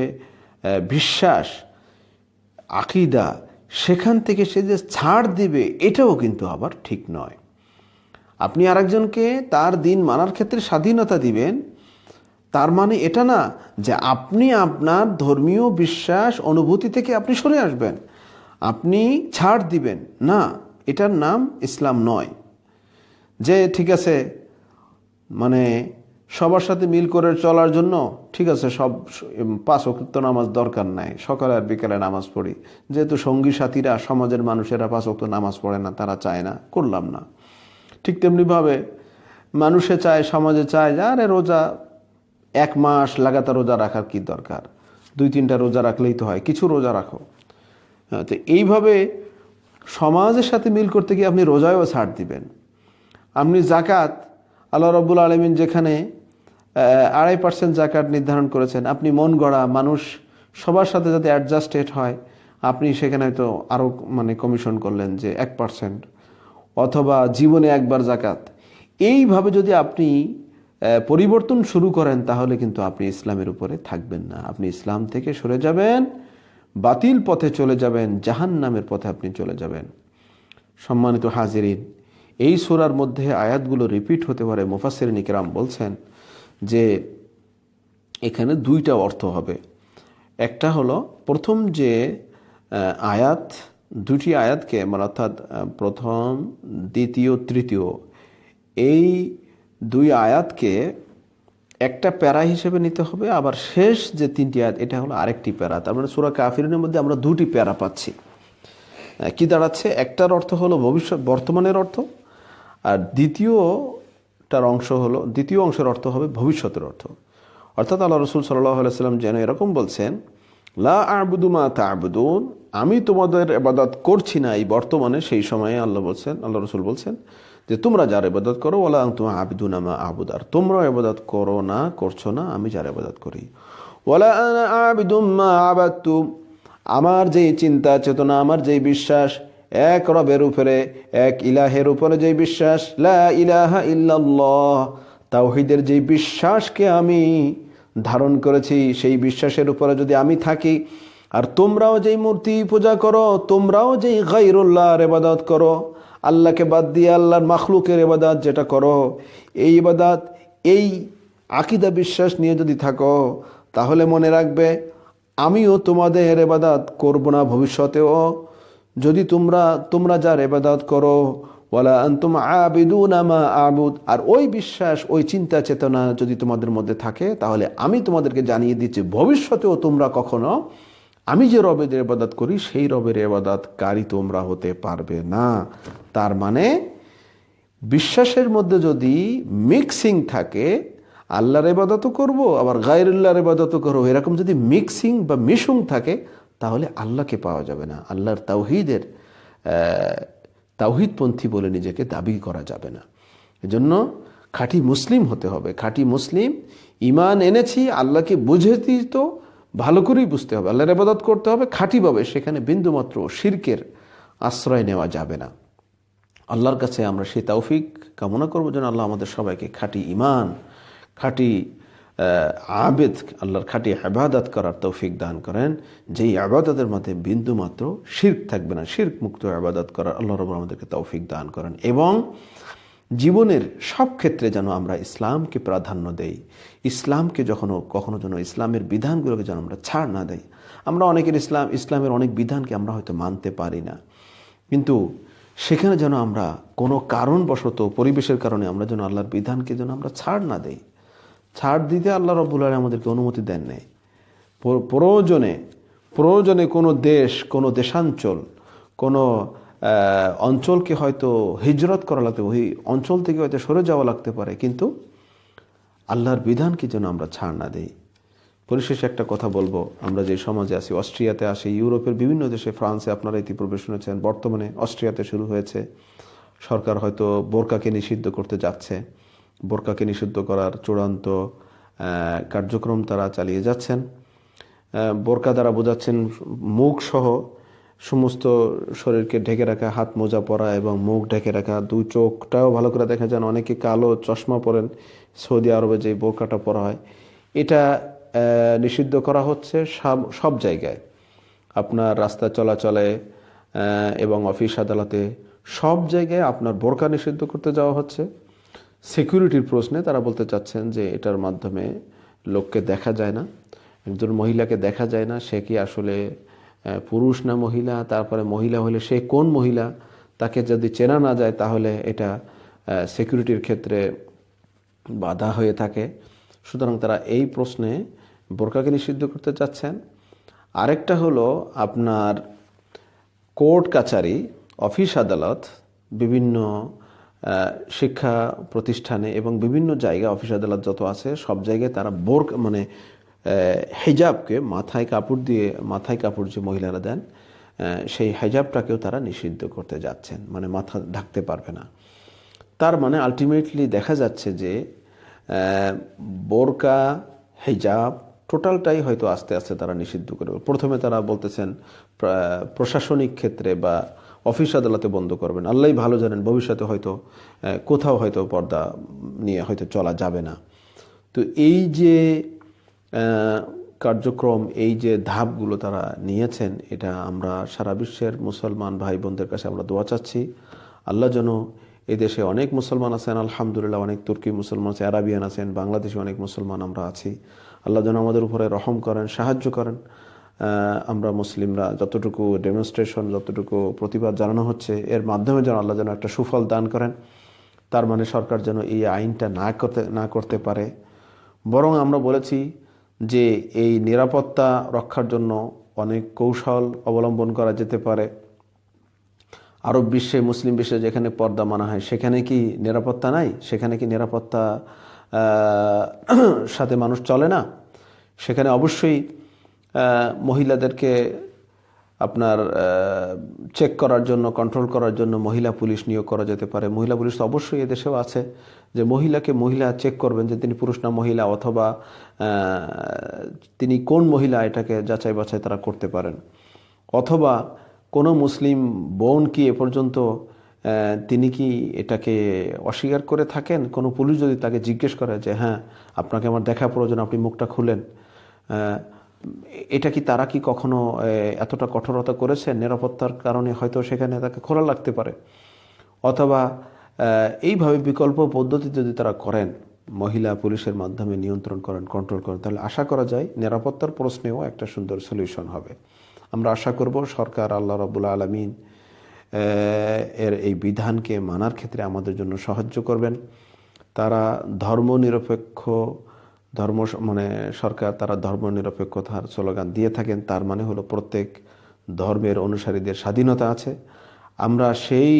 বিশ্বাস, আকীদা, সেখান থেকে সে যে ছাড় দিবে, এটাও কিন্তু আবার ঠিক নয়। আপনি আরেকজনকে তার দিন মানার ক্ষেত্রে স্বাধীনতা দিবেন, তার মানে এটা না যে আপনি আপনার ধর্মীয় বিশ্বাস অনুভূতি থেকে আপনি সরে আসবেন, আপনি ছাড় দিবেন না, এটার নাম ইসলাম নয়। যে ঠিক আছে, মানে সবার সাথে মিল করে চলার জন্য ঠিক আছে, সব 5 ওয়াক্ত নামাজ দরকার নাই, সকালে আর বিকালে নামাজ পড়ি, যেহেতু সঙ্গী সাথীরা, সমাজের মানুষেরা 5 ওয়াক্ত নামাজ পড়ে না, তারা চায় না, করলাম না। ঠিক তেমনিভাবে মানুষে চায়, সমাজে চায় যে আরে রোজা 1 মাস লাগাতার রোজা রাখার কি দরকার, 2-3টা রোজা রাখলেই তো হয়, কিছু রোজা রাখো। তো এইভাবে সমাজের সাথে মিল করতে গিয়ে আপনি রোজায়ও ছাড় দিবেন। আপনি জাকাত, আল্লাহ রাব্বুল আলামিন যেখানে 2.5% জাকাত নির্ধারণ করেছেন, আপনি মন গড়া মানুষ সবার সাথে যাতে অ্যাডজাস্টেড হয়, আপনি সেখানে হয়তো আরও কমিশন করলেন যে 1%, অথবা জীবনে একবার জাকাত। এইভাবে যদি আপনি পরিবর্তন শুরু করেন, তাহলে কিন্তু আপনি ইসলামের উপরে থাকবেন না, আপনি ইসলাম থেকে সরে যাবেন, বাতিল পথে চলে যাবেন, জাহান্নামের পথে আপনি চলে যাবেন। সম্মানিত হাজিরিন, এই সূরার মধ্যে আয়াতগুলো রিপিট হতে পারে। মুফাসসিরিন ইকরাম বলছেন যে এখানে 2টা অর্থ হবে। একটা হলো, প্রথম যে আয়াত, 2টি আয়াতকে, অর্থাৎ প্রথম, দ্বিতীয়, তৃতীয়, এই 2 আয়াতকে একটা প্যারা হিসেবে নিতে হবে, আবার শেষ যে 3টি আয়াত এটা হলো আরেকটি প্যারা। তার মানে সূরা কাফিরুনের মধ্যে আমরা 2টি প্যারা পাচ্ছি। কি দাঁড়াচ্ছে? একটার অর্থ হলো ভবিষ্যৎ, বর্তমানের অর্থ, আর দ্বিতীয় অংশের অর্থ হবে ভবিষ্যতের অর্থ। অর্থাৎ আল্লাহ রাসূল সাল্লাল্লাহু আলাইহি ওয়াসাল্লাম যেন এরকম বলছেন, লা আ'বুদু মা তা'বুদুন, আমি তোমাদের ইবাদত করছি না এই বর্তমানে। সেই সময়ে আল্লাহ রাসূল বলছেন যে তোমরা যার ইবাদত করো, ওয়ালা আনতুম আ'বিদুনা মা আ'বুদু, আর তোমরা ইবাদত করছো না আমি যার ইবাদত করি। ওয়ালা আনা আ'বিদুম মা আ'বাদতুম, আমার যেই চিন্তা চেতনা, আমার যেই বিশ্বাস এক রবের উপরে, এক ইলাহের উপরে যেই বিশ্বাস, লা ইলাহা ইল্লাল্লাহ, তাওহীদের যেই বিশ্বাসকে আমি ধারণ করেছি, সেই বিশ্বাসের উপরে যদি আমি থাকি, আর তোমরাও যেই মূর্তি পূজা করো, তোমরাও যেই গায়রুল্লাহর ইবাদত করো, আল্লাহকে বাদ দিয়ে আল্লাহর মাখলুকের ইবাদত যেটা করো, এই ইবাদত, এই আকীদা বিশ্বাস নিয়ে যদি থাকো, তাহলে মনে রাখবে আমিও তোমাদের ইবাদত করব না ভবিষ্যতেও, যদি তোমরা যার ইবাদত করো। ওয়ালা আনতুম আবিদুনা মা আবুদ, আর ওই বিশ্বাস, ওই চিন্তা চেতনা যদি তোমাদের মধ্যে থাকে, তাহলে আমি তোমাদেরকে জানিয়ে দিচ্ছি ভবিষ্যতেও তোমরা কখনো আমি যে রবের ইবাদত করি সেই রবের ইবাদতকারী তোমরা হতে পারবে না। তার মানে বিশ্বাসের মধ্যে যদি মিক্সিং থাকে, আল্লাহর ইবাদতও করব আবার গায়রুল্লাহর ইবাদতও করব, এরকম যদি মিক্সিং বা মিশুং থাকে, তাহলে আল্লাহকে পাওয়া যাবে না। আল্লাহর তাওহীদপন্থী বলে নিজেকে দাবি করা যাবে না। এজন্য খাঁটি মুসলিম হতে হবে। খাঁটি মুসলিম, ঈমান এনেছি, আল্লাহকে বুঝেছি তো ভালো করেই বুঝতে হবে, আল্লাহর ইবাদত করতে হবে খাঁটিভাবে, সেখানে বিন্দুমাত্র শিরকের আশ্রয় নেওয়া যাবে না। আল্লাহর কাছে আমরা সেই তৌফিক কামনা করব যেন আল্লাহ আমাদের সবাইকে খাঁটি ঈমান, খাঁটি আবেদ, আল্লাহর খাঁটি ইবাদত করার তৌফিক দান করেন, যেই ইবাদতের মধ্যে বিন্দুমাত্র শিরক থাকবে না। শিরক মুক্ত ইবাদত করার আল্লাহ রাব্বুল আমাদেরকে তৌফিক দান করেন, এবং জীবনের সব ক্ষেত্রে যেন আমরা ইসলামকে প্রাধান্য দেই, ইসলামকে কখনো যেন ইসলামের বিধানগুলোকে যেন আমরা ছাড় না দেই। আমরা অনেকের ইসলামের অনেক বিধানকে আমরা হয়তো মানতে পারি না, কিন্তু সেখানে যেন আমরা কোনো কারণবশত, পরিবেশের কারণে আমরা যেন আল্লাহর বিধানকে যেন আমরা ছাড় না দেই। ছাড় দিতে আল্লাহ রাব্বুল আলামিন আমাদেরকে অনুমতি দেন নাই। প্রয়োজনে কোনো দেশ, কোনো দেশাঞ্চল, কোনো অঞ্চলকে হয়তো হিজরত করা লাগতে, ওই অঞ্চল থেকে হয়তো সরে যাওয়া লাগতে পারে, কিন্তু আল্লাহর বিধানকে যেন আমরা ছাড় না দেই। পরিশেষে একটা কথা বলবো, আমরা যে সমাজে আছি, অস্ট্রিয়াতে আসি, ইউরোপের বিভিন্ন দেশে, ফ্রান্সে আপনারা ইতিপূর্বে শুনেছেন, বর্তমানে অস্ট্রিয়াতে শুরু হয়েছে। সরকার হয়তো বোরকাকে নিষিদ্ধ করতে যাচ্ছে। বোরকাকে নিষিদ্ধ করার চূড়ান্ত কার্যক্রম তারা চালিয়ে যাচ্ছেন। বোরকা দ্বারা বোঝাচ্ছেন মুখ সহ সমস্ত শরীরকে ঢেকে রাখা, হাত মোজা পরা এবং মুখ ঢেকে রাখা, দুই চোখটাও ভালো করে দেখা যান। অনেকে কালো চশমা পরেন, সৌদি আরবে যে বোরকাটা পরা হয়, এটা নিষিদ্ধ করা হচ্ছে সব জায়গায়। আপনার রাস্তা চলাচলে এবং অফিস আদালতে সব জায়গায় আপনার বোরকা নিষিদ্ধ করতে যাওয়া হচ্ছে। সিকিউরিটির প্রশ্নে তারা বলতে চাচ্ছেন যে এটার মাধ্যমে লোককে দেখা যায় না, একজন মহিলাকে দেখা যায় না, সে কি আসলে পুরুষ না মহিলা, তারপরে মহিলা হলে সে কোন মহিলা, তাকে যদি চেনা না যায় তাহলে এটা সিকিউরিটির ক্ষেত্রে বাধা হয়ে থাকে। সুতরাং তারা এই প্রশ্নে বোরকাকে নিষিদ্ধ করতে চাচ্ছেন। আরেকটা হলো আপনার কোর্ট কাচারি, অফিস আদালত, বিভিন্ন শিক্ষা প্রতিষ্ঠানে এবং বিভিন্ন জায়গায় অফিস আদালত যত আছে সব জায়গায় তারা হিজাবকে, মাথায় কাপড় যে মহিলারা দেন, সেই হিজাবটাকেও তারা নিষিদ্ধ করতে যাচ্ছেন, মানে মাথা ঢাকতে পারবে না। তার মানে আলটিমেটলি দেখা যাচ্ছে যে বোরকা, হিজাব টোটালটাই হয়তো আস্তে আস্তে তারা নিষিদ্ধ করবে। প্রথমে তারা বলতেছেন প্রশাসনিক ক্ষেত্রে বা অফিস আদালতে বন্ধ করবেন, আল্লাহই ভালো জানেন ভবিষ্যতে হয়তো কোথাও হয়তো পর্দা নিয়ে হয়তো চলা যাবে না। তো এই যে কার্যক্রম, এই যে ধাপগুলো তারা নিয়েছেন, এটা আমরা সারা বিশ্বের মুসলমান ভাই বোনদের কাছে আমরা দোয়া চাচ্ছি। আল্লাহ যেন এই দেশে অনেক মুসলমান আছেন, আলহামদুলিল্লাহ, অনেক তুর্কি মুসলমান আছে, আরাবিয়ান আছেন, বাংলাদেশে অনেক মুসলমান আমরা আছি। আল্লাহ যেন আমাদের উপরে রহম করেন, সাহায্য করেন। আমরা মুসলিমরা যতটুকু ডেমনস্ট্রেশন, যতটুকু প্রতিবাদ জানানো হচ্ছে, এর মাধ্যমে যেন আল্লাহ যেন একটা সুফল দান করেন। তার মানে সরকার যেন এই আইনটা না করতে পারে, বরং আমরা বলেছি যে এই নিরাপত্তা রক্ষার জন্য অনেক কৌশল অবলম্বন করা যেতে পারে। আরব বিশ্বে, মুসলিম বিশ্বে যেখানে পর্দা মানা হয় সেখানে কি নিরাপত্তা নাই? সেখানে কি নিরাপত্তা সাথে মানুষ চলে না? সেখানে অবশ্যই মহিলাদেরকে আপনার চেক করার জন্য, কন্ট্রোল করার জন্য মহিলা পুলিশ নিয়োগ করা যেতে পারে। মহিলা পুলিশ তো অবশ্যই এদেশেও আছে, যে মহিলা চেক করবেন যে তিনি পুরুষ না মহিলা, অথবা তিনি কোন মহিলা, এটাকে যাচাই বাছাই তারা করতে পারেন। অথবা কোনো মুসলিম বোন কি এ পর্যন্ত তিনি কি এটাকে অস্বীকার করে থাকেন? কোনো পুলিশ যদি তাকে জিজ্ঞেস করে যে হ্যাঁ আপনাকে আমার দেখা প্রয়োজন, আপনি মুখটা খুলেন, এটা কি তারা কি কখনো এতটা কঠোরতা করেছে? নিরাপত্তার কারণে হয়তো সেখানে তাকে খোলা লাগতে পারে। অথবা এইভাবে বিকল্প পদ্ধতি যদি তারা করেন, মহিলা পুলিশের মাধ্যমে নিয়ন্ত্রণ করেন, কন্ট্রোল করেন, তাহলে আশা করা যায় নিরাপত্তার প্রশ্নেও একটা সুন্দর সলিউশন হবে। আমরা আশা করব সরকার আল্লাহ রাব্বুল আলামিন এর এই বিধানকে মানার ক্ষেত্রে আমাদের জন্য সাহায্য করবেন। তারা ধর্মনিরপেক্ষ সরকার, তারা ধর্মনিরপেক্ষতার স্লোগান দিয়ে থাকেন। তার মানে হলো প্রত্যেক ধর্মের অনুসারীদের স্বাধীনতা আছে। আমরা সেই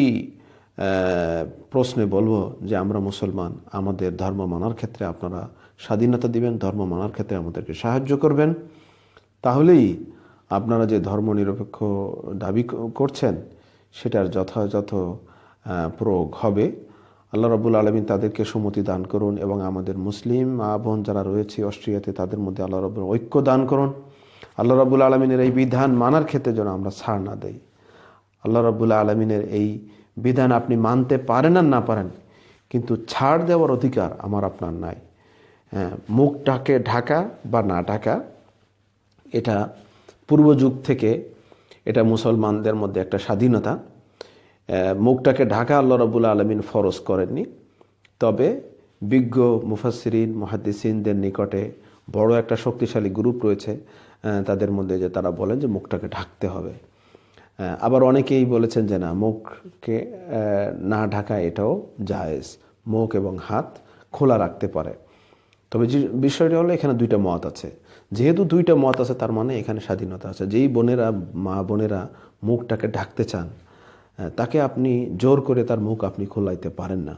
প্রশ্নে বলবো যে আমরা মুসলমান, আমাদের ধর্ম মানার ক্ষেত্রে আপনারা স্বাধীনতা দিবেন, ধর্ম মানার ক্ষেত্রে আমাদেরকে সাহায্য করবেন। তাহলেই আপনারা যে ধর্মনিরপেক্ষ দাবি করছেন সেটার যথাযথ প্রয়োগ হবে। আল্লাহ রাব্বুল আলামিন তাদেরকে সুমতি দান করুন, এবং আমাদের মুসলিম মা বোন যারা রয়েছে অস্ট্রিয়াতে, তাদের মধ্যে আল্লাহ রাব্বুল ঐক্য দান করুন। আল্লাহ রাব্বুল আলামিনের এই বিধান মানার ক্ষেত্রে যেন আমরা ছাড় না দেই। আল্লাহ রাব্বুল আলামিনের এই বিধান আপনি মানতে পারেন আর না পারেন, কিন্তু ছাড় দেওয়ার অধিকার আমার আপনার নাই। মুখটাকে ঢাকা বা না ঢাকা, এটা পূর্ব যুগ থেকে এটা মুসলমানদের মধ্যে একটা স্বাধীনতা। মুখটাকে ঢাকা আল্লাহ রাব্বুল আলামিন ফরজ করেননি, তবে বিজ্ঞ মুফাসসিরিন মুহাদ্দিসিনদের নিকটে বড় একটা শক্তিশালী গ্রুপ রয়েছে তাদের মধ্যে, যে তারা বলেন যে মুখটাকে ঢাকতে হবে। আবার অনেকেই বলেছেন যে না, মুখকে না ঢাকা এটাও জায়েজ, মুখ এবং হাত খোলা রাখতে পারে। তবে যে বিষয়টা হলো, এখানে দুইটা মত আছে। যেহেতু দুইটা মত আছে, তার মানে এখানে স্বাধীনতা আছে। যেই মা বোনেরা মুখটাকে ঢাকতে চান, তাকে আপনি জোর করে তার মুখ আপনি খোলাইতে পারেন না।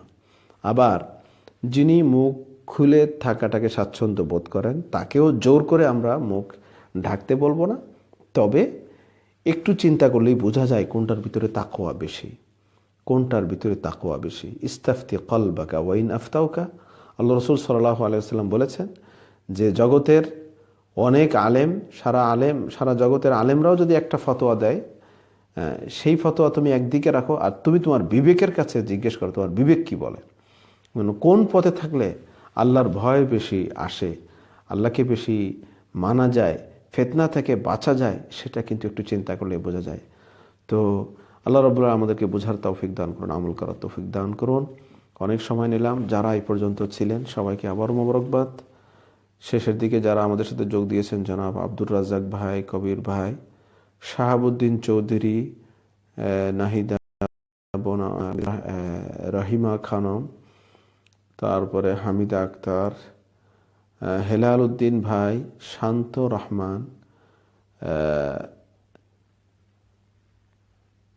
আবার যিনি মুখ খুলে থাকাটাকে স্বাচ্ছন্দ্য বোধ করেন, তাকেও জোর করে আমরা মুখ ঢাকতে বলবো না। তবে একটু চিন্তা করলেই বোঝা যায় কোনটার ভিতরে তাকওয়া বেশি, কোনটার ভিতরে তাকওয়া বেশি। ইস্তাফতি কলবাকা ওয়াইন আফতাউকা, আল্লাহ রাসূল সাল্লাল্লাহু আলাইহি ওয়াসাল্লাম বলেছেন যে জগতের অনেক আলেম, সারা জগতের আলেমরাও যদি একটা ফতোয়া দেয়, সেই ফতোয়া তুমি একদিকে রাখো, আর তুমি তোমার বিবেকের কাছে জিজ্ঞেস করো তোমার বিবেক কি বলে। কোন পথে থাকলে আল্লাহর ভয় বেশি আসে, আল্লাহকে বেশি মানা যায়, ফিতনা থেকে বাঁচা যায়, সেটা কিন্তু একটু চিন্তা করলে বোঝা যায়। তো আল্লাহ রাব্বুল আলামিন আমাদেরকে বোঝার তৌফিক দান করুন, আমল করার তৌফিক দান করুন। অনেক সময় নিলাম, যারা এই পর্যন্ত ছিলেন সবাইকে আবার মোবারকবাদ। শেষের দিকে যারা আমাদের সাথে যোগ দিয়েছেন, জনাব আব্দুর রাজ্জাক ভাই, কবির ভাই, শাহাবুদ্দিন চৌধুরী, নাহিদা বোনা, রহিমা খানম, তারপরে হামিদা আক্তার, হেলাল উদ্দিন ভাই, শান্ত রহমান,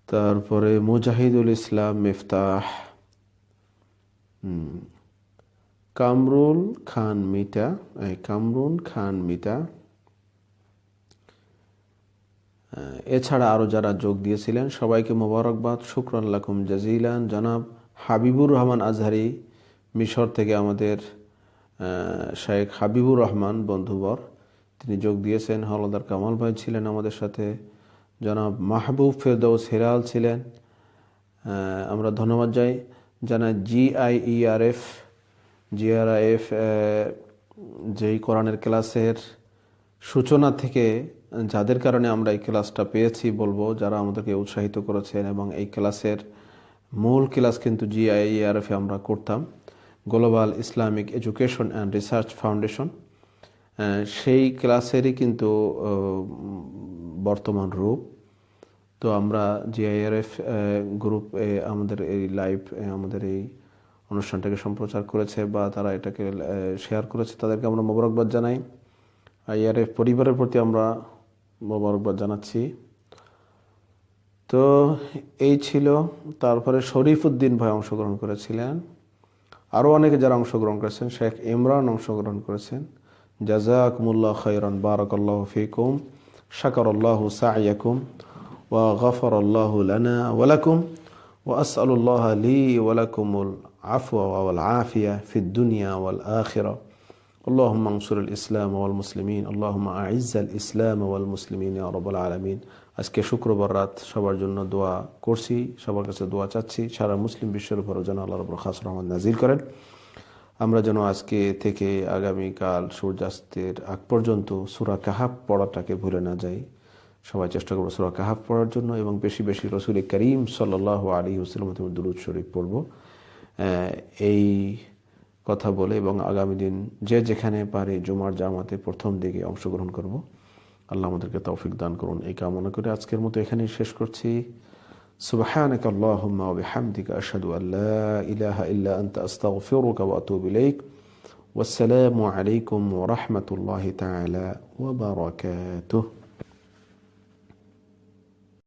তারপরে মুজাহিদুল ইসলাম মিফতাহ, কামরুন খান মিতা, এছাড়া আরও যারা যোগ দিয়েছিলেন সবাইকে মোবারকবাদ, শুকরান লাকুম জাজিলান। জনাব হাবিবুর রহমান আজহারি, মিশর থেকে আমাদের শেখ হাবিবুর রহমান বন্ধুবর, তিনি যোগ দিয়েছেন। হলদার কামাল ভাই ছিলেন আমাদের সাথে, জনাব মাহবুব ফেরদৌস হেলাল ছিলেন। আমরা ধন্যবাদ জানাই জিআইএফ যেই কোরআনের ক্লাসের সূচনা থেকে, যাদের কারণে আমরা এই ক্লাসটা পেয়েছি বলবো, যারা আমাদেরকে উৎসাহিত করেছেন, এবং এই ক্লাসের মূল ক্লাস কিন্তু জিআইএফে আমরা করতাম, global Islamic education and research foundation. সেই ক্লাসেরই কিন্তু বর্তমান রূপ। তো আমরা জিআইআরএফ গ্রুপ আমাদের এই লাইভ, আমাদের এই অনুষ্ঠানটাকে সম্প্রচার করেছে বা তারা এটাকে শেয়ার করেছে, তাদেরকে আমরা মোবারকবাদ জানাই। IRF পরিবারের প্রতি আমরা মোবারকবাদ জানাচ্ছি। তো এই ছিল। তারপরে শরীফউদ্দিন ভাই অংশগ্রহণ করেছিলেন, আরও অনেকে যারা অংশগ্রহণ করেছেন, শেখ ইমরান অংশগ্রহণ করেছেন। জাযাকুমুল্লাহ খাইরান, বারাকাল্লাহু ফিকুম, শাকারাল্লাহু সা'য়াকুম ওয়া গাফারাল্লাহু লানা ওয়া লাকুম ওয়া আসআলুল্লাহ লি ওয়া লাকুমুল আফওয়া ওয়াল আফিয়া ফিদ দুনিয়া ওয়াল আখিরা। আল্লাহুম্মা আনসুরিল ইসলাম ওয়াল মুসলিমিন, আল্লাহুম্মা আইজ্জাল ইসলাম ওয়াল মুসলিমিন ইয়া রাব্বাল আলামিন। আজকে শুক্রবার রাত, সবার জন্য দোয়া করছি, সবার কাছে দোয়া চাচ্ছি, সারা মুসলিম বিশ্বের উপর যেন আল্লাহ রাব্বুল খাস রহমত নাজিল করেন। আমরা যেন আজকে থেকে আগামীকাল সূর্যাস্তের আগ পর্যন্ত সূরা কাহাফ পড়াটাকে ভুলে না যাই। সবাই চেষ্টা করবো সূরা কাহাফ পড়ার জন্য, এবং বেশি বেশি রাসূল করিম সাল্লাল্লাহু আলাইহি ওয়াসাল্লামের দুরূদ শরীফ পড়ব। এই কথা বলে, এবং আগামী দিন যে যেখানে পারে জুমার জামাতে প্রথম দিকে অংশগ্রহণ করব। আল্লাহ আমাদেরকে তৌফিক দান করুন, এই কামনা করে আজকের মতো এখানেই শেষ করছি। সুবহানাকা আল্লাহুম্মা ওয়া বিহামদিকা আশহাদু আল লা ইলাহা ইল্লা আনতা আস্তাগফিরুকা ওয়া আতুবু ইলাইক। ওয়াসসালামু আলাইকুম ওয়া রাহমাতুল্লাহি তাআলা ওয়া বারাকাতুহু।